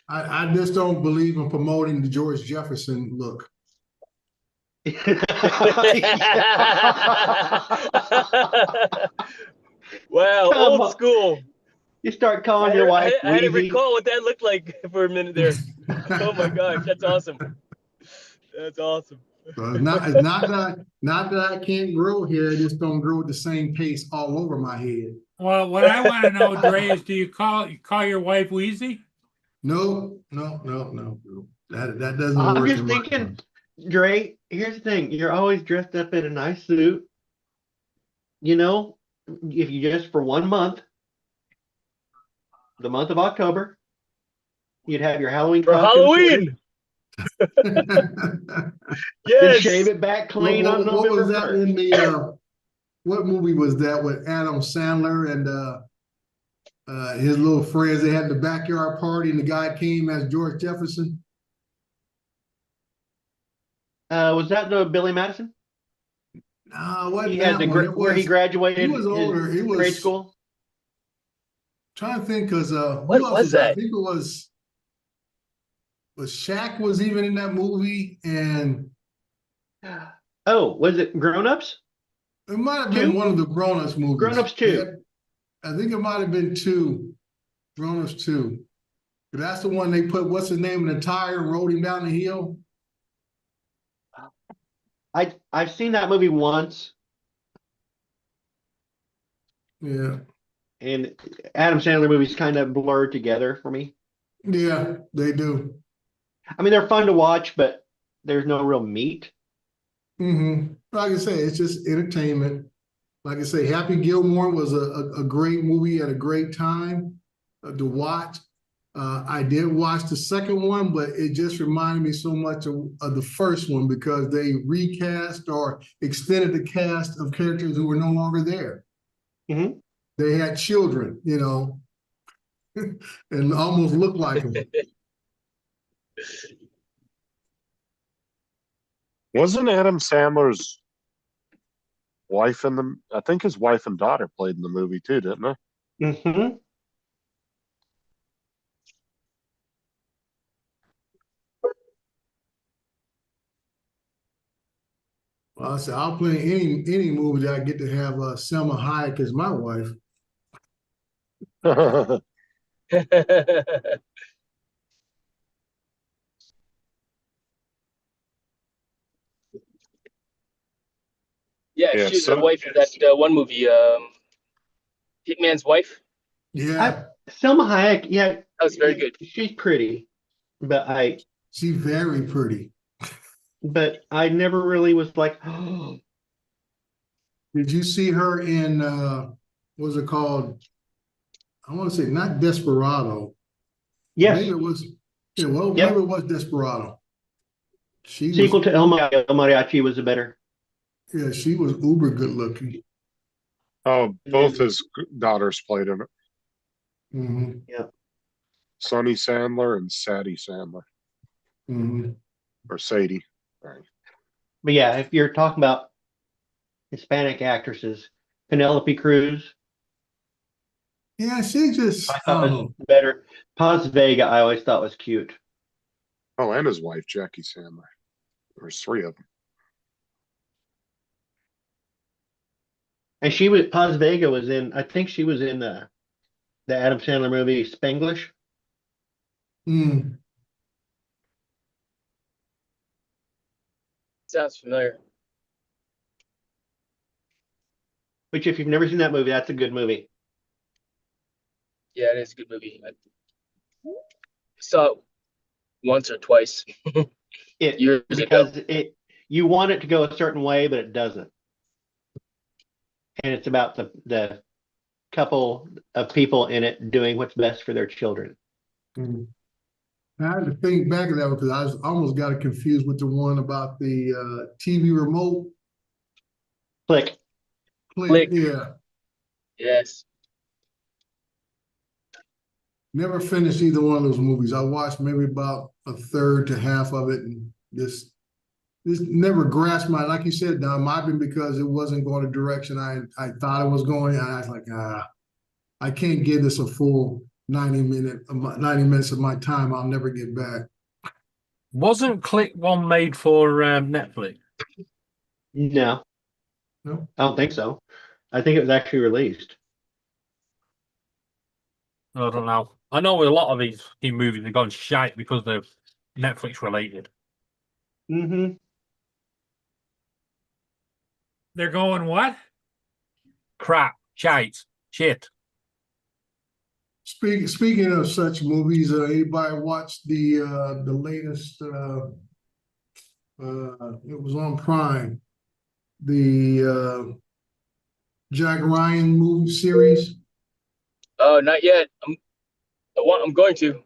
I just don't believe in promoting the George Jefferson look. Wow, Come old on. school. You start calling your wife I had to Weezy. recall what that looked like for a minute there. Oh my gosh, that's awesome. That's awesome. So it's not that I can't grow hair, I just don't grow at the same pace all over my head. Well, what I want to know, Dre, is do you call your wife Wheezy? No. That doesn't work. I'm just in my thinking, Dre, here's the thing. You're always dressed up in a nice suit. You know, if you just for 1 month, the month of October, you'd have your Halloween For costume Halloween. Then Yes. shave it back clean on what November was that 1st. in the what movie was that with Adam Sandler and his little friends? They had the backyard party and the guy came as George Jefferson. Was that the Billy Madison? No, what He had the where he graduated He was older. He was grade school. Trying to think because What who else was that? I that? think it was Shaq was even in that movie, and Oh, was it Grown Ups? it might have been Two? one of the Grown Ups movies. Grown Ups 2. Yeah, I think it might have been 2. Grown Ups 2. That's the one they put what's his name in the tire and rode him down the hill. I've seen that movie once, Yeah, and Adam Sandler movies kind of blur together for me. yeah, they do. I mean, they're fun to watch, but there's no real meat. Like I say, it's just entertainment. Like I say, Happy Gilmore was a great movie at a great time to watch. I did watch the second one, but it just reminded me so much of the first one because they recast or extended the cast of characters who were no longer there. They had children, you know, and almost looked like them. Wasn't Adam Sandler's wife in the? I think his wife and daughter played in the movie too, didn't they? Well, I said I'll play any movie that I get to have Selma Hayek as my wife. Yeah, Yeah, she was so- the wife of that one movie, Hitman's Wife. Yeah. Selma Hayek, yeah, That was very good. she's pretty, but she's very pretty. But I never really was like, Did you see her in what was it called? I want to say not Desperado. Yes. Maybe it was. Yeah, well, Yep. maybe it was Desperado. She sequel was, to El Mariachi was a better. yeah, she was uber good looking. Oh, both his daughters played in it. Yeah. Sonny Sandler and Sadie Sandler, or Sadie. Right. But yeah, if you're talking about Hispanic actresses, Penelope Cruz, Yeah, she just. I thought was better. Paz Vega, I always thought was cute. Oh, and his wife Jackie Sandler. There's three of them. And Paz Vega was in, I think she was in the Adam Sandler movie Spanglish. Sounds familiar. Which, if you've never seen that movie, that's a good movie. Yeah, it is a good movie. I saw it once or twice. Years Because ago. you want it to go a certain way, but it doesn't. And it's about the couple of people in it doing what's best for their children. I had to think back of that because I almost got it confused with the one about the TV remote. Click. Click. Yeah. Yes. Never finished either one of those movies. I watched maybe about a third to half of it and just never grasped my, like you said, Don, might have been because it wasn't going the direction I thought it was going. And I was like, I can't give this a full 90 minutes of my time. I'll never get back. Wasn't Click one made for Netflix? No. No? I don't think so. I think it was actually released. I don't know. I know a lot of these movies have gone shite because they're Netflix related. They're going what? Crap, shite, shit. Speaking of such movies, anybody watch the latest? It was on Prime. The Jack Ryan movie series. Oh, not yet. I'm going to.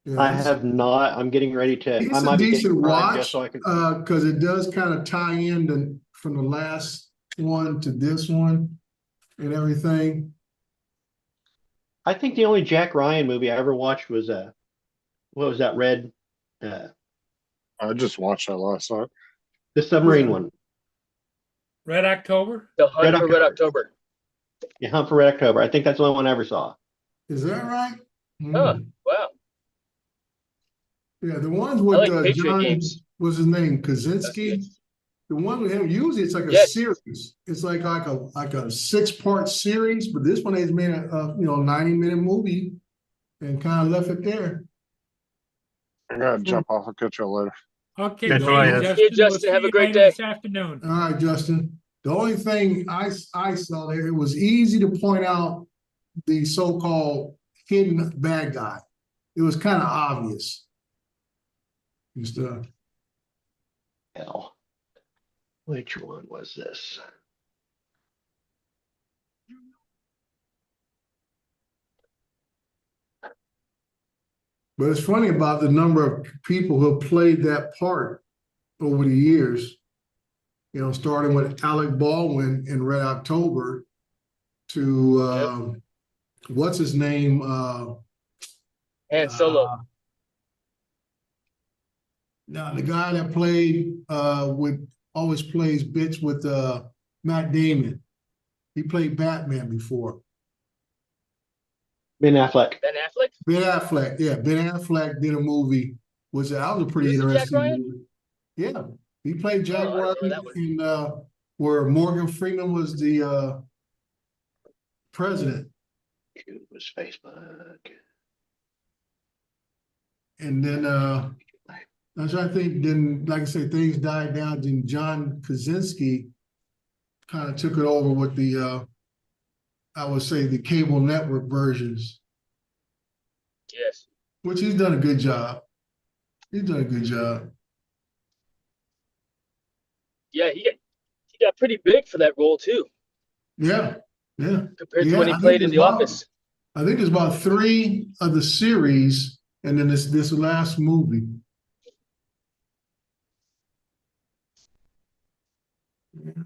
Yeah, I have not. I'm getting ready to. It's I a might be decent getting Prime watch just so I can. because it does kind of tie in from the last one to this one and everything. I think the only Jack Ryan movie I ever watched was what was that? Red. I just watched that last night. The submarine one. Red October? The Hunt for Red October. Yeah, Hunt for Red October. I think that's the only one I ever saw. Is that right? Oh, wow. Yeah, the ones with I like Patriot John, games. what's his name? Kaczynski. The one with him, usually it's like a Yes. series. It's like a 6-part series, but this one has made a 90-minute movie and kind of left it there. I gotta jump off. I'll catch you later. Okay, That's thank right. you, Yeah, Justin. Justin, We'll have see a great you day. this afternoon. All right, Justin. The only thing I saw there, it was easy to point out the so-called hidden bad guy. It was kind of obvious. And stuff. Hell. Which one was this? But it's funny about the number of people who have played that part over the years. You know, starting with Alec Baldwin in Red October to what's his name? And Solo. Now the guy that played always plays bits with Matt Damon. He played Batman before. Ben Affleck. Ben Affleck? Ben Affleck, yeah. Ben Affleck did a movie. That was a pretty Jack interesting Ryan? movie. Yeah. He played Jack Oh, I don't know Ryan that in where Morgan Freeman was the president. Cuba's Facebook. And then I'm trying to think, then like I said, things died down. Then John Krasinski kind of took it over with the I would say the cable network versions, Yes. which he's done a good job. He's done a good job. Yeah, he got pretty big for that role too, Yeah, yeah. compared to when he played in The Office. I think there's about 3 of the series, and then this last movie. Yeah.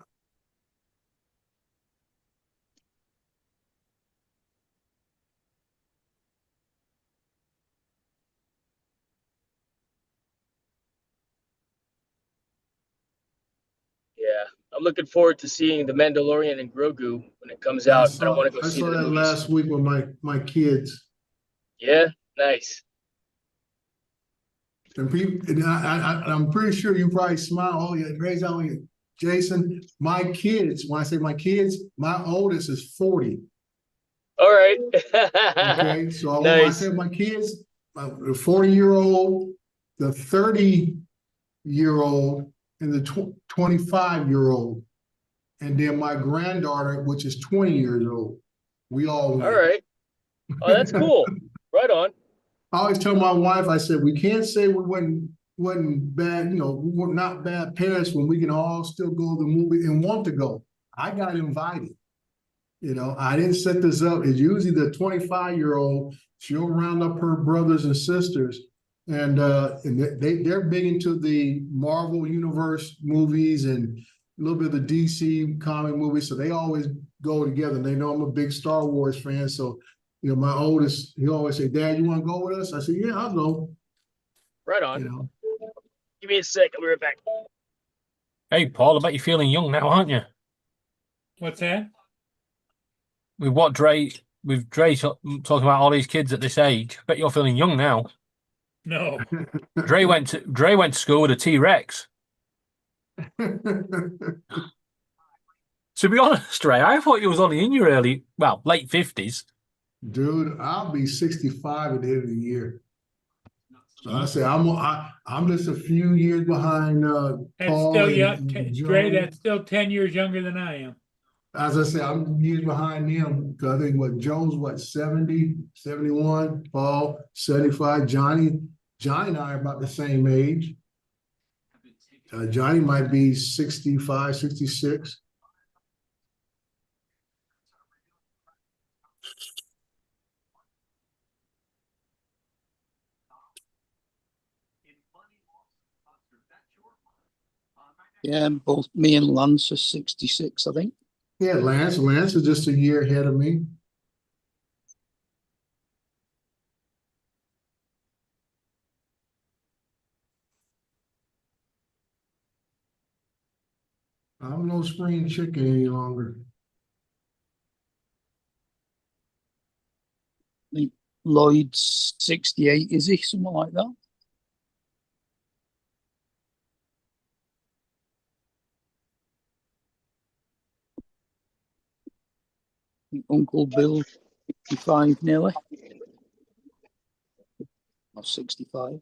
Yeah, I'm looking forward to seeing The Mandalorian and Grogu when it comes Yeah, out. I don't want to go I see saw the that movies. last week with my kids. Yeah, nice. And people, and I'm pretty sure you probably smile. Oh yeah, raise out here, Jason. My kids. When I say my kids, my oldest is 40. All right. Okay, so when I Nice. say my kids, the 40-year-old, the 30-year-old, and the 25-year-old, and then my granddaughter, which is 20 years old. We all went. All right. Oh, that's cool. Right on. I always tell my wife, I said, we can't say we wasn't bad, we were not bad parents when we can all still go to the movie and want to go. I got invited. I didn't set this up. It's usually the 25-year-old. She'll round up her brothers and sisters, and they're big into the Marvel Universe movies and a little bit of the DC comic movies. So they always go together. And they know I'm a big Star Wars fan. So, my oldest, he always say, "Dad, you want to go with us?" I said, "Yeah, I'll go." Right on. Give me a sec. I'll be right back. Hey, Paul, I bet you're feeling young now, aren't you? What's that? With Dre talking about all these kids at this age, I bet you're feeling young now. No. Dre went to school with a T-Rex. To be honest, Ray, I thought you was only in your late 50s. Dude, I'll be 65 at the end of the year. So I say I'm just a few years behind That's Paul still and young. Dre, John. that's still 10 years younger than I am. As I say, I'm years behind them because I think Joe's 70, 71, Paul 75, Johnny and I are about the same age. Johnny might be 65, 66. Yeah, both me and Lance are 66, I think. Yeah, Lance is just a year ahead of me. I'm no spring chicken any longer. I think Lloyd's 68, is he? Something like that. I think Uncle Bill, 55 nearly. Or 65.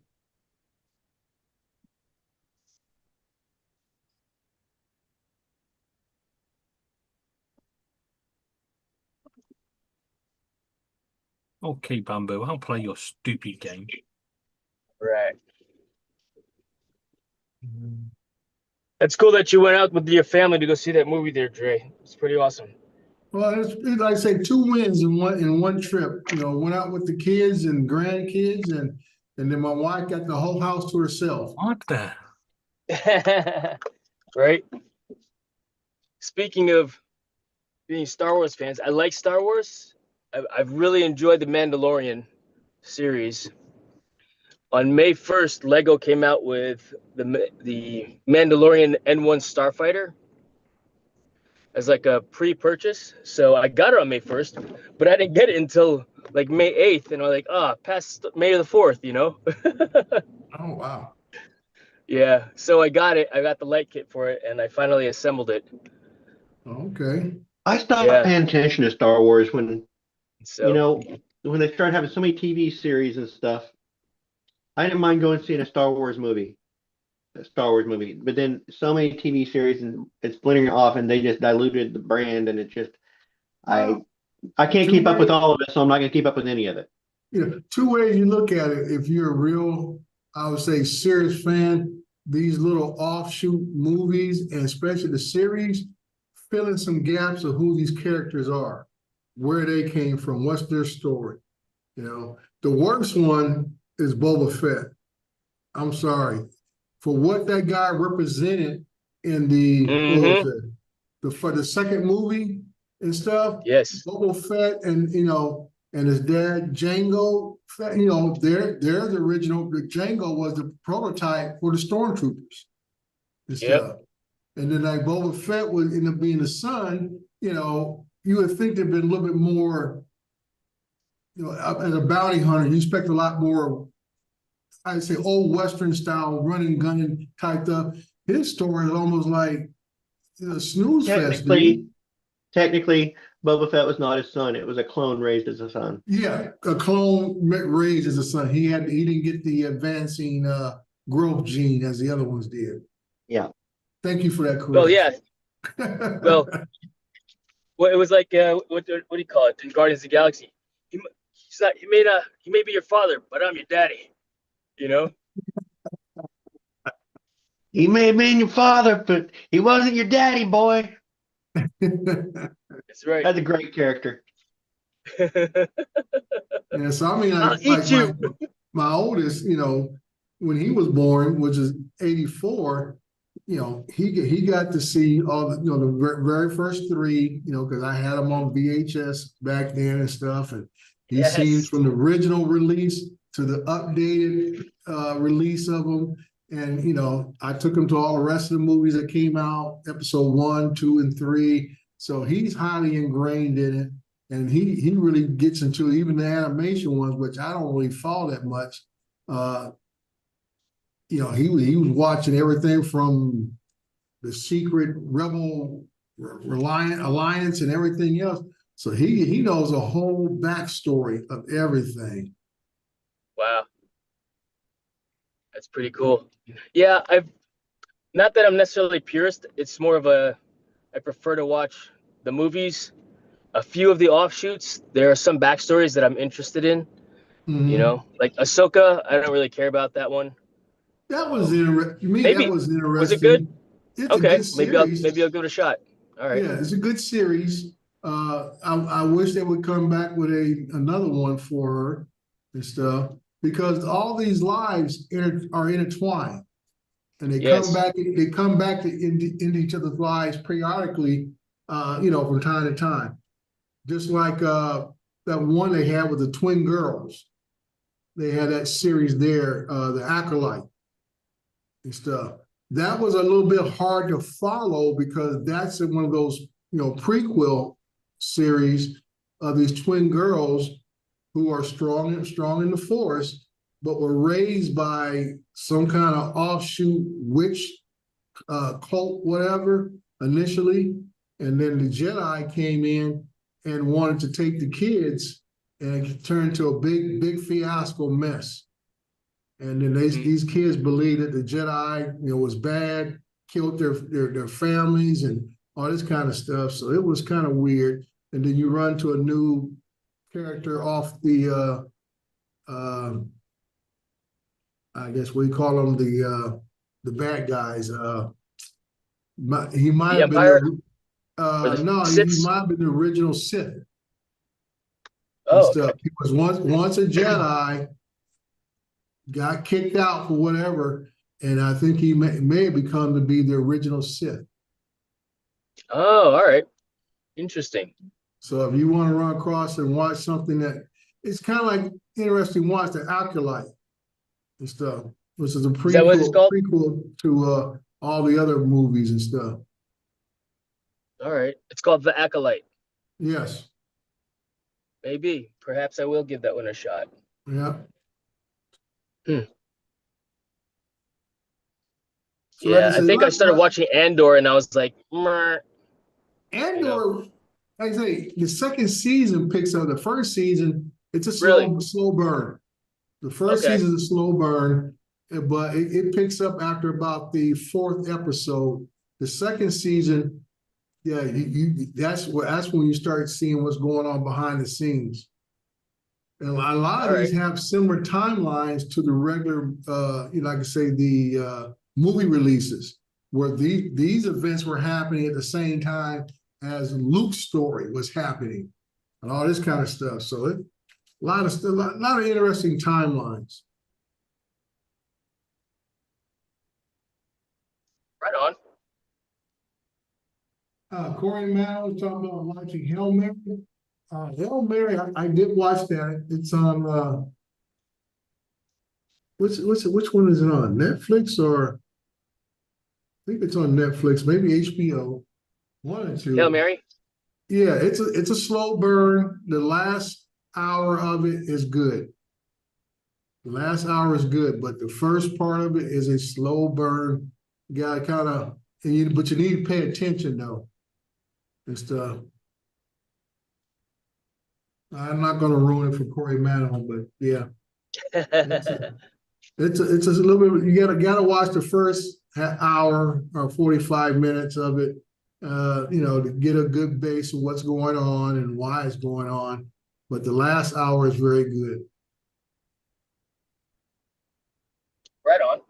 Okay, Bamboo, I'll play your stupid game. Right. That's cool that you went out with your family to go see that movie there, Dre. It's pretty awesome. Well, it's like I say, 2 wins in one trip. You know, went out with the kids and grandkids, and then my wife got the whole house to herself. What the? Right? Speaking of being Star Wars fans, I like Star Wars. I've really enjoyed the Mandalorian series. On May 1st, Lego came out with the Mandalorian N1 Starfighter as like a pre-purchase. So I got it on May 1st, but I didn't get it until like May 8th. And I'm like, past May the 4th, you know? Oh, wow. Yeah. So I got it. I got the light kit for it, and I finally assembled it. Okay. I stopped Yeah. paying attention to Star Wars when, So you know, when they started having so many TV series and stuff. I didn't mind going and seeing a Star Wars movie. But then so many TV series and it's splintering off, and they just diluted the brand, and it just I can't keep up with all of it, so I'm not gonna keep up with any of it. You know, 2 ways you look at it. If you're a real, I would say, serious fan, these little offshoot movies, and especially the series, fill in some gaps of who these characters are, where they came from, what's their story. You know, the worst one is Boba Fett. I'm sorry. For what that guy represented in the what was it? For the second movie and stuff. Yes. Boba Fett and and his dad Jango Fett, they're the original. Jango was the prototype for the stormtroopers and stuff. And then like Boba Fett would end up being the son. You would think there'd been a little bit more. As a bounty hunter, you expect a lot more. I'd say old Western style running, gunning type stuff. His story is almost like a snooze fest. Technically, Boba Fett was not his son. It was a clone raised as a son. Yeah, a clone raised as a son. He didn't get the advancing growth gene as the other ones did. Yeah. Thank you for that correction. Well, yeah. Well, it was like what do you call it in Guardians of the Galaxy? He may be your father, but I'm your daddy. You know? He may have been your father, but he wasn't your daddy, boy. That's right. That's a great character. Yeah, so I mean, I'll eat you. My oldest, when he was born, which is 84, he got to see all the very first 3, because I had them on VHS back then and stuff, and he's seen from the original release to the updated release of them. And, I took him to all the rest of the movies that came out, episode 1, 2, and 3. So he's highly ingrained in it. And he really gets into even the animation ones, which I don't really follow that much. He was watching everything from the Secret Rebel Alliance and everything else. So he knows a whole backstory of everything. Wow. That's pretty cool. Yeah, not that I'm necessarily purist. It's more of I prefer to watch the movies. A few of the offshoots, there are some backstories that I'm interested in. Mm-hmm. Like Ahsoka, I don't really care about that one. That was interesting. Maybe. That was interesting. Was it good? It's okay, a good maybe I'll give it a shot. All right. Yeah, it's a good series. I wish they would come back with another one for her and stuff, because all these lives are intertwined, and they come back into each other's lives periodically, from time to time. Just like that one they had with the twin girls. They had that series there, the Acolyte and stuff. That was a little bit hard to follow because that's one of those, prequel series of these twin girls who are strong in the Force, but were raised by some kind of offshoot witch cult, whatever, initially. And then the Jedi came in and wanted to take the kids, and it turned to a big fiasco mess. And then these kids believed that the Jedi, was bad, killed their families and all this kind of stuff. So it was kind of weird. And then you run to a new character off the, I guess we call them the bad guys. He might The have been Empire? no, he Sith? might have been the original Sith. Oh, And stuff. He was once a Jedi, got kicked out for whatever, and I think he may have become to be the original Sith. Oh, all right. Interesting. So if you want to run across and watch something that it's kind of like interesting, watch the Acolyte and stuff, which is a Is that what it's called? prequel to all the other movies and stuff. All right. It's called The Acolyte. Yes. Maybe. Perhaps I will give that one a shot. Yeah. Hmm. So like Yeah, I think I started watching Andor and I was like, meh. Andor, like I say, the second season picks up. The first season, it's a Really? slow burn. The first Okay. season is a slow burn, but it picks up after about the fourth episode. The second season, yeah, that's when you start seeing what's going on behind the scenes. And a lot of these have similar timelines to the regular, like I say, the movie releases, where these events were happening at the same time as Luke's story was happening, and all this kind of stuff. So a lot of interesting timelines. Right on. Corey Mann was talking about watching Hail Mary. Hail Mary, I did watch that. It's on which one is it on? Netflix or I think it's on Netflix, maybe HBO. One or two. Hail Mary? Yeah, it's a slow burn. The last hour of it is good. The last hour is good, but the first part of it is a slow burn. You gotta kind of, but you need to pay attention though, and stuff. I'm not gonna ruin it for Corey Manahan, but yeah, it's a little bit. You gotta watch the first hour or 45 minutes of it. To get a good base of what's going on and why it's going on. But the last hour is very good. Right on.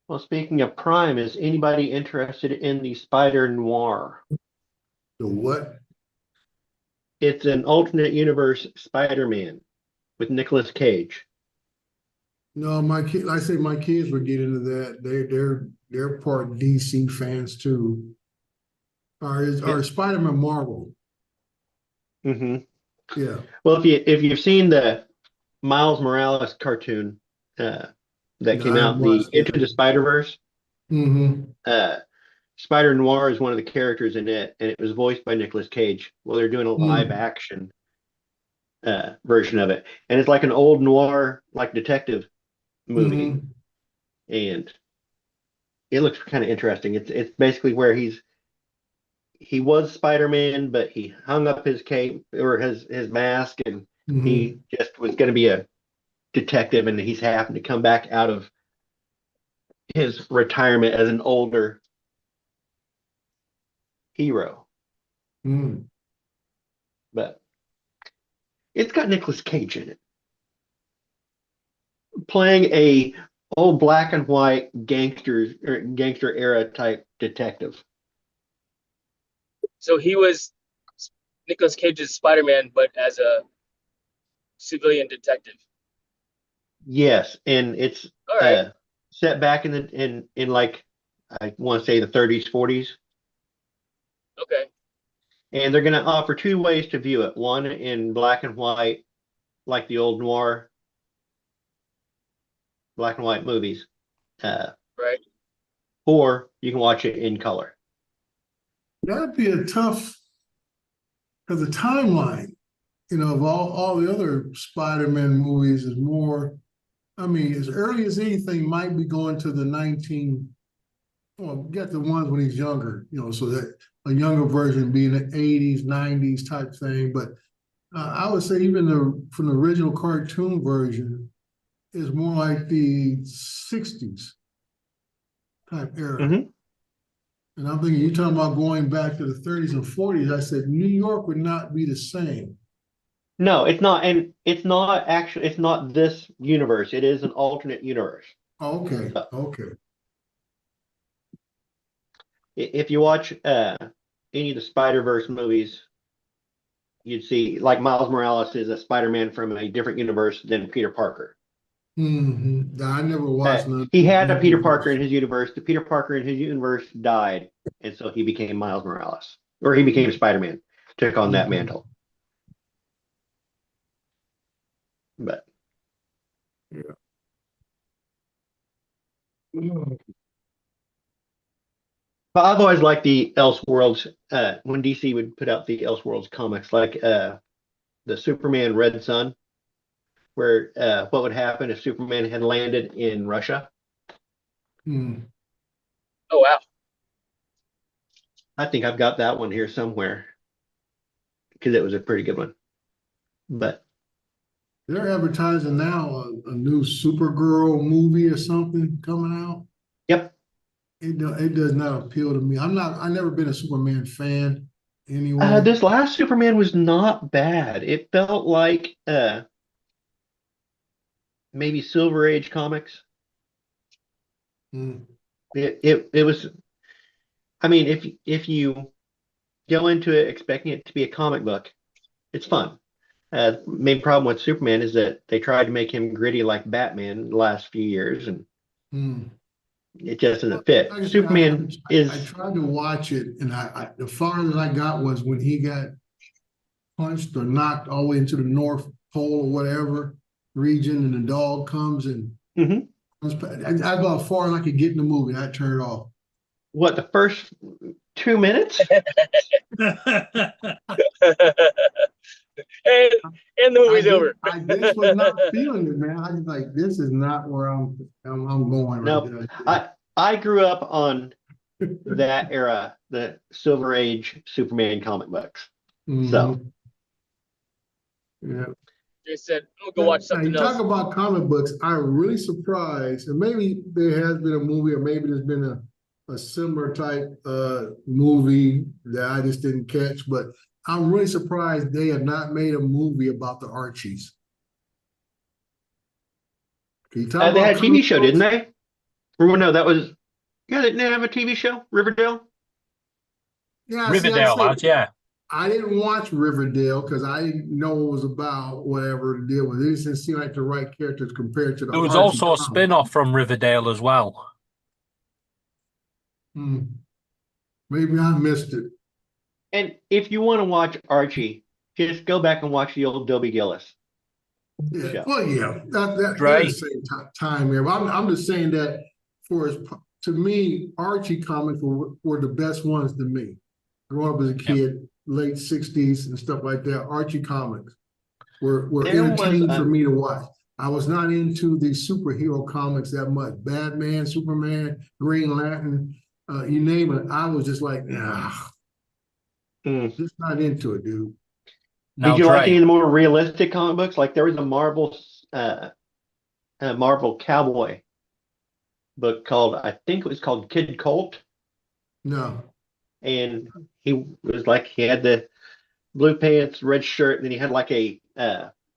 Well, speaking of Prime, is anybody interested in the Spider Noir? The what? It's an alternate universe Spider-Man with Nicolas Cage. No, my kids would get into that. They're part DC fans too. Or Spider-Man Marvel. Mm-hmm. Yeah. Well, if you've seen the Miles Morales cartoon that came out, the Into the Spider-Verse, Mm-hmm. Spider Noir is one of the characters in it, and it was voiced by Nicolas Cage. Well, they're doing a live action version of it, and it's like an old noir, like detective movie, and it looks kind of interesting. It's basically where he was Spider-Man, but he hung up his cape or his mask, and he just was going to be a detective, and he's happened to come back out of his retirement as an older hero. But it's got Nicolas Cage in it, playing a old black and white gangster era type detective. So he was Nicolas Cage's Spider-Man, but as a civilian detective. Yes, and it's set back in like, I want to say the 30s, 40s. Okay. And they're going to offer two ways to view it. One in black and white, like the old noir black and white movies. Right. Or you can watch it in color. That'd be a tough, because the timeline, of all the other Spider-Man movies is more, as early as anything might be going to the get the ones when he's younger, so that a younger version being the 80s, 90s type thing. But I would say even from the original cartoon version is more like the 60s type era. And I'm thinking, you're talking about going back to the 30s and 40s. I said, New York would not be the same. No, it's not, and it's not actually. It's not this universe. It is an alternate universe. Okay, okay. If you watch any of the Spider-Verse movies, you'd see like Miles Morales is a Spider-Man from a different universe than Peter Parker. I never watched none. He had a Peter Parker in his universe. The Peter Parker in his universe died, and so he became Miles Morales, or he became Spider-Man, took on that mantle. But yeah. But I've always liked the Elseworlds, when DC would put out the Elseworlds comics, like the Superman Red Sun, where what would happen if Superman had landed in Russia. Oh, wow. I think I've got that one here somewhere because it was a pretty good one. But they're advertising now a new Supergirl movie or something coming out. Yep. It does not appeal to me. I've never been a Superman fan anyway. This last Superman was not bad. It felt like maybe Silver Age comics. It was. I mean, if you go into it expecting it to be a comic book, it's fun. Main problem with Superman is that they tried to make him gritty like Batman the last few years, and it just doesn't fit. Superman is. I tried to watch it, and I the farthest I got was when he got punched or knocked all the way into the North Pole or whatever region, and the dog comes and that's about as far as I could get in the movie. I turned it off. What, the first 2 minutes? And the movie's over. I just was not feeling it, man. I was like, this is not where I'm going. No, I grew up on that era, the Silver Age Superman comic books. So yeah. Just said, I'm gonna go watch something you else. talk about comic books. I'm really surprised, and maybe there has been a movie, or maybe there's been a similar type movie that I just didn't catch, but I'm really surprised they have not made a movie about the Archies. Can you talk they about had a TV comic show, books? didn't they? Or no, that was, yeah, they didn't have a TV show, Riverdale? Yeah, Riverdale, lads, yeah. I didn't watch Riverdale because I didn't know what it was about, whatever the deal was. It didn't seem like the right characters compared to the There was Archie also a comics. spin-off from Riverdale as well. Maybe I missed it. And if you want to watch Archie, just go back and watch the old Dobie Gillis. Yeah, show. well, yeah, they're Right. the same time here. I'm just saying that to me, Archie comics were the best ones to me. Growing up as a kid, late '60s and stuff like that, Archie comics were There was, entertaining for me to watch. I was not into the superhero comics that much. Batman, Superman, Green Lantern, you name it. I was just like, nah, just not into it, dude. Did you like any of the more realistic comic books? Like there was a Marvel cowboy book called, I think it was called Kid Colt. No. And he was like, he had the blue pants, red shirt, and then he had like a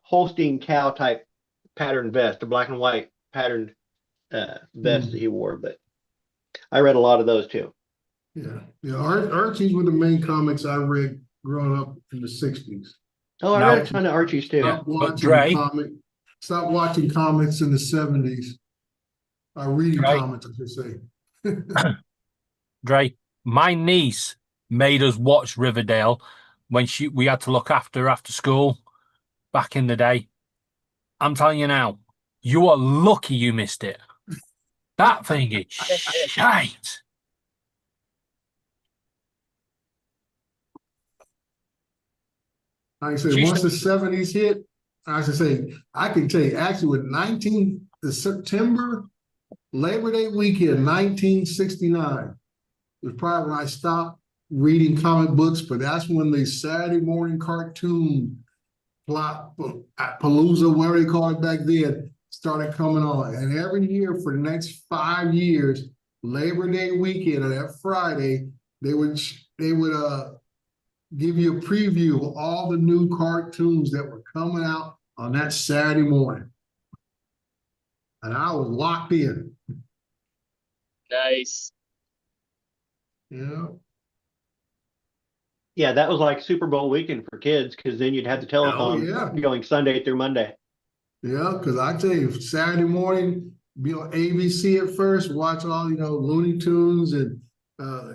Holstein cow type patterned vest, a black and white patterned vest that he wore. But I read a lot of those too. Yeah. Archies were the main comics I read growing up in the '60s. Oh, I read a ton of Archies too. Stopped watching comics in the '70s. Reading comics, I should say. Dre, my niece made us watch Riverdale when we had to look after school back in the day. I'm telling you now, you are lucky you missed it. That thing is shite. Like I said, once the '70s hit, I should say, I can tell you, actually, with the September Labor Day weekend, 1969, was probably when I stopped reading comic books, but that's when the Saturday morning cartoon plot, Palooza, whatever they called it back then, started coming on. And every year for the next 5 years, Labor Day weekend or that Friday, they would give you a preview of all the new cartoons that were coming out on that Saturday morning. And I was locked in. Nice. Yeah. Yeah, that was like Super Bowl weekend for kids because then you'd have the telethon yeah. going Sunday through Monday. Yeah, because I tell you, Saturday morning, be on ABC at first, watch all, Looney Tunes, and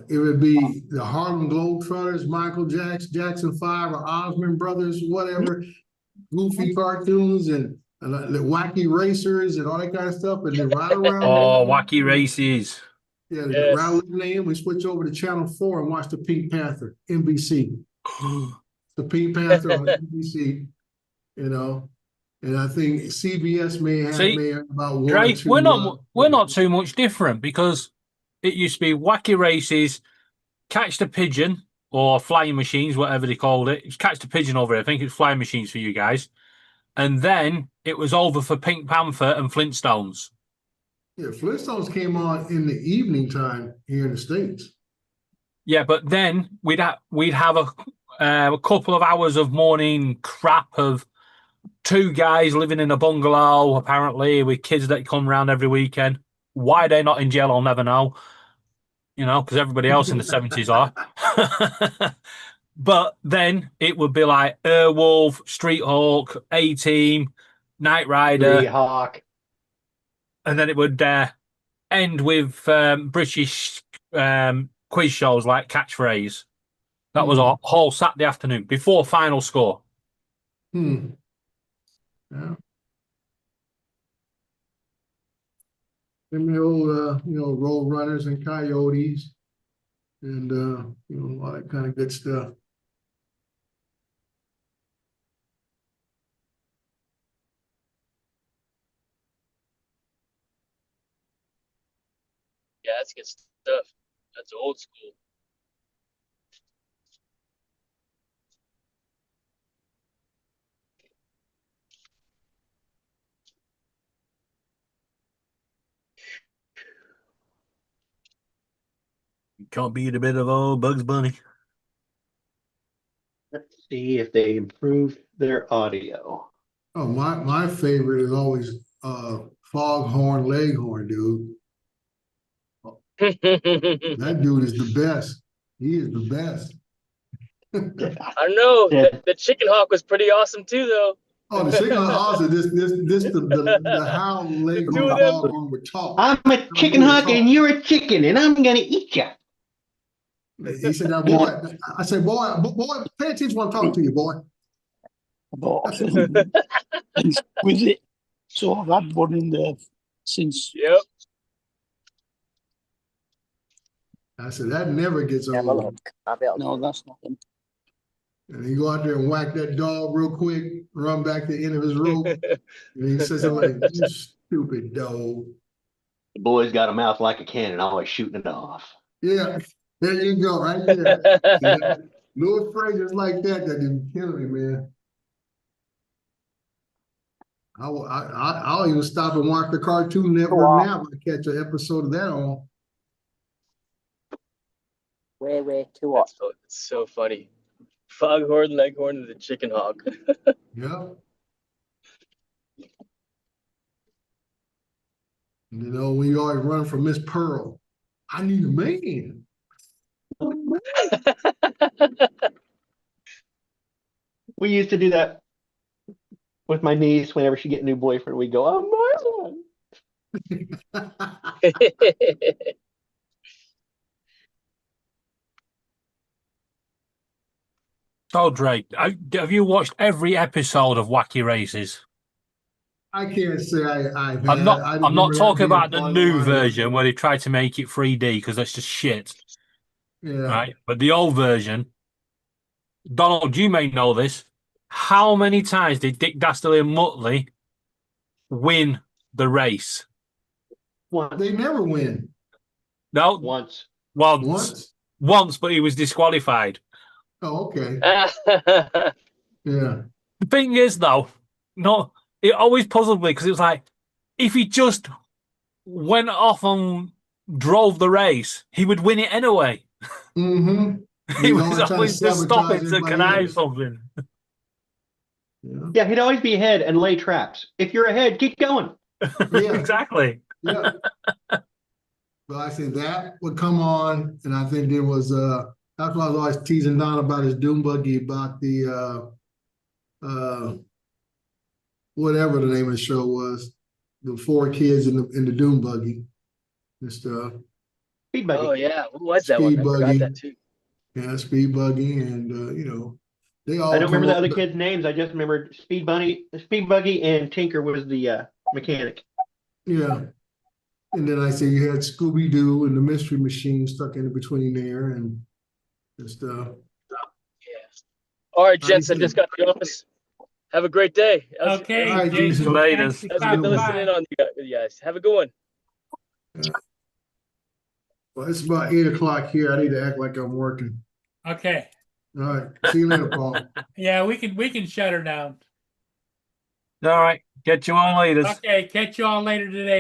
it would be the Harlem Globetrotters, Michael Jackson 5, or Osmond Brothers, whatever, goofy cartoons, and the Wacky Racers, and all that kind of stuff. And then right around Oh, Wacky Races. Yeah, Yes. around 11 a.m., we switch over to Channel 4 and watch the Pink Panther, NBC. The Pink Panther on NBC, and I think CBS may have about one or Drake, two. we're not too much different because it used to be Wacky Races, Catch the Pigeon, or Flying Machines, whatever they called it. It's Catch the Pigeon over here. I think it's Flying Machines for you guys. And then it was over for Pink Panther and Flintstones. Yeah, Flintstones came on in the evening time here in the States. Yeah, but then we'd have a couple of hours of morning crap of two guys living in a bungalow, apparently, with kids that come around every weekend. Why they're not in jail, I'll never know. Because everybody else in the 70s are. But then it would be like Airwolf, Street Hawk, A-Team, Knight Rider. Hawk. And then it would end with British quiz shows like Catchphrase. That was a whole Saturday afternoon before Final Score. Yeah. And the old, Road Runners and Coyotes, and all that kind of good stuff. Yeah, that's good stuff. That's old school. You can't beat a bit of old Bugs Bunny. Let's see if they improved their audio. Oh, my favorite is always Foghorn Leghorn, dude. That dude is the best. He is the best. I don't know. The Chicken Hawk was pretty awesome too, though. Oh, the Chicken Hawk also the how Leghorn Foghorn would talk. I'm a chicken hawk and you're a chicken and I'm gonna eat you. He said, "Now, boy," I said, "Boy, pay attention when I'm talking to you, boy." Exquisite. So I've had one in there since. Yep. I said, that never gets old. No, that's not him. And he go out there and whack that dog real quick, run back to the end of his rope. And he says, like, "You stupid dog." The boy's got a mouth like a cannon, always shooting it off. Yeah, there you go, right there. Yeah. Little phrases like that didn't kill me, man. I'll even stop and watch the Cartoon Network now if I catch an episode of that on. Way too hot. It's so funny. Foghorn Leghorn and the Chicken Hawk. Yeah. When you always run from Miss Pearl, I need a man. We used to do that with my niece whenever she get a new boyfriend. We go, "Oh my God." So, Drake, have you watched every episode of Wacky Races? I can't say I've I'm not. had. I'm not talking about the on new line. version where they tried to make it 3D because that's just shit. Yeah. Right, but the old version. Donald, you may know this. How many times did Dick Dastardly and Muttley win the race? They never win. No, once. Once, but he was disqualified. Oh, okay. Yeah. The thing is, though, it always puzzled me because it was like, if he just went off on drove the race, he would win it anyway. Mm-hmm. He was always just stopping to connive something. Yeah, he'd always be ahead and lay traps. If you're ahead, keep going. Yeah. Exactly. Yeah. But I said that would come on, and I think there was that's why I was always teasing Don about his Doom buggy, about the whatever the name of the show was, the 4 kids in the Doom buggy and stuff. Speed buggy. Oh yeah, what was that one? Speed I forgot buggy. that too. Yeah, Speed buggy, and they all. I don't remember come the other up- kids' names. I just remembered Speed Buggy, and Tinker was the mechanic. Yeah. And then I say you had Scooby Doo and the Mystery Machine stuck in between there and stuff. All right, gents, I just got to the office. Have a great day. Okay, All right, Jason, Jason. thanks for That's good stopping to listen by. in on you guys. Have a good one. Well, it's about 8 o'clock here. I need to act like I'm working. Okay. All right. See you later, Paul. Yeah, we can shut her down. All right. Catch you on later. Okay, catch you all later today.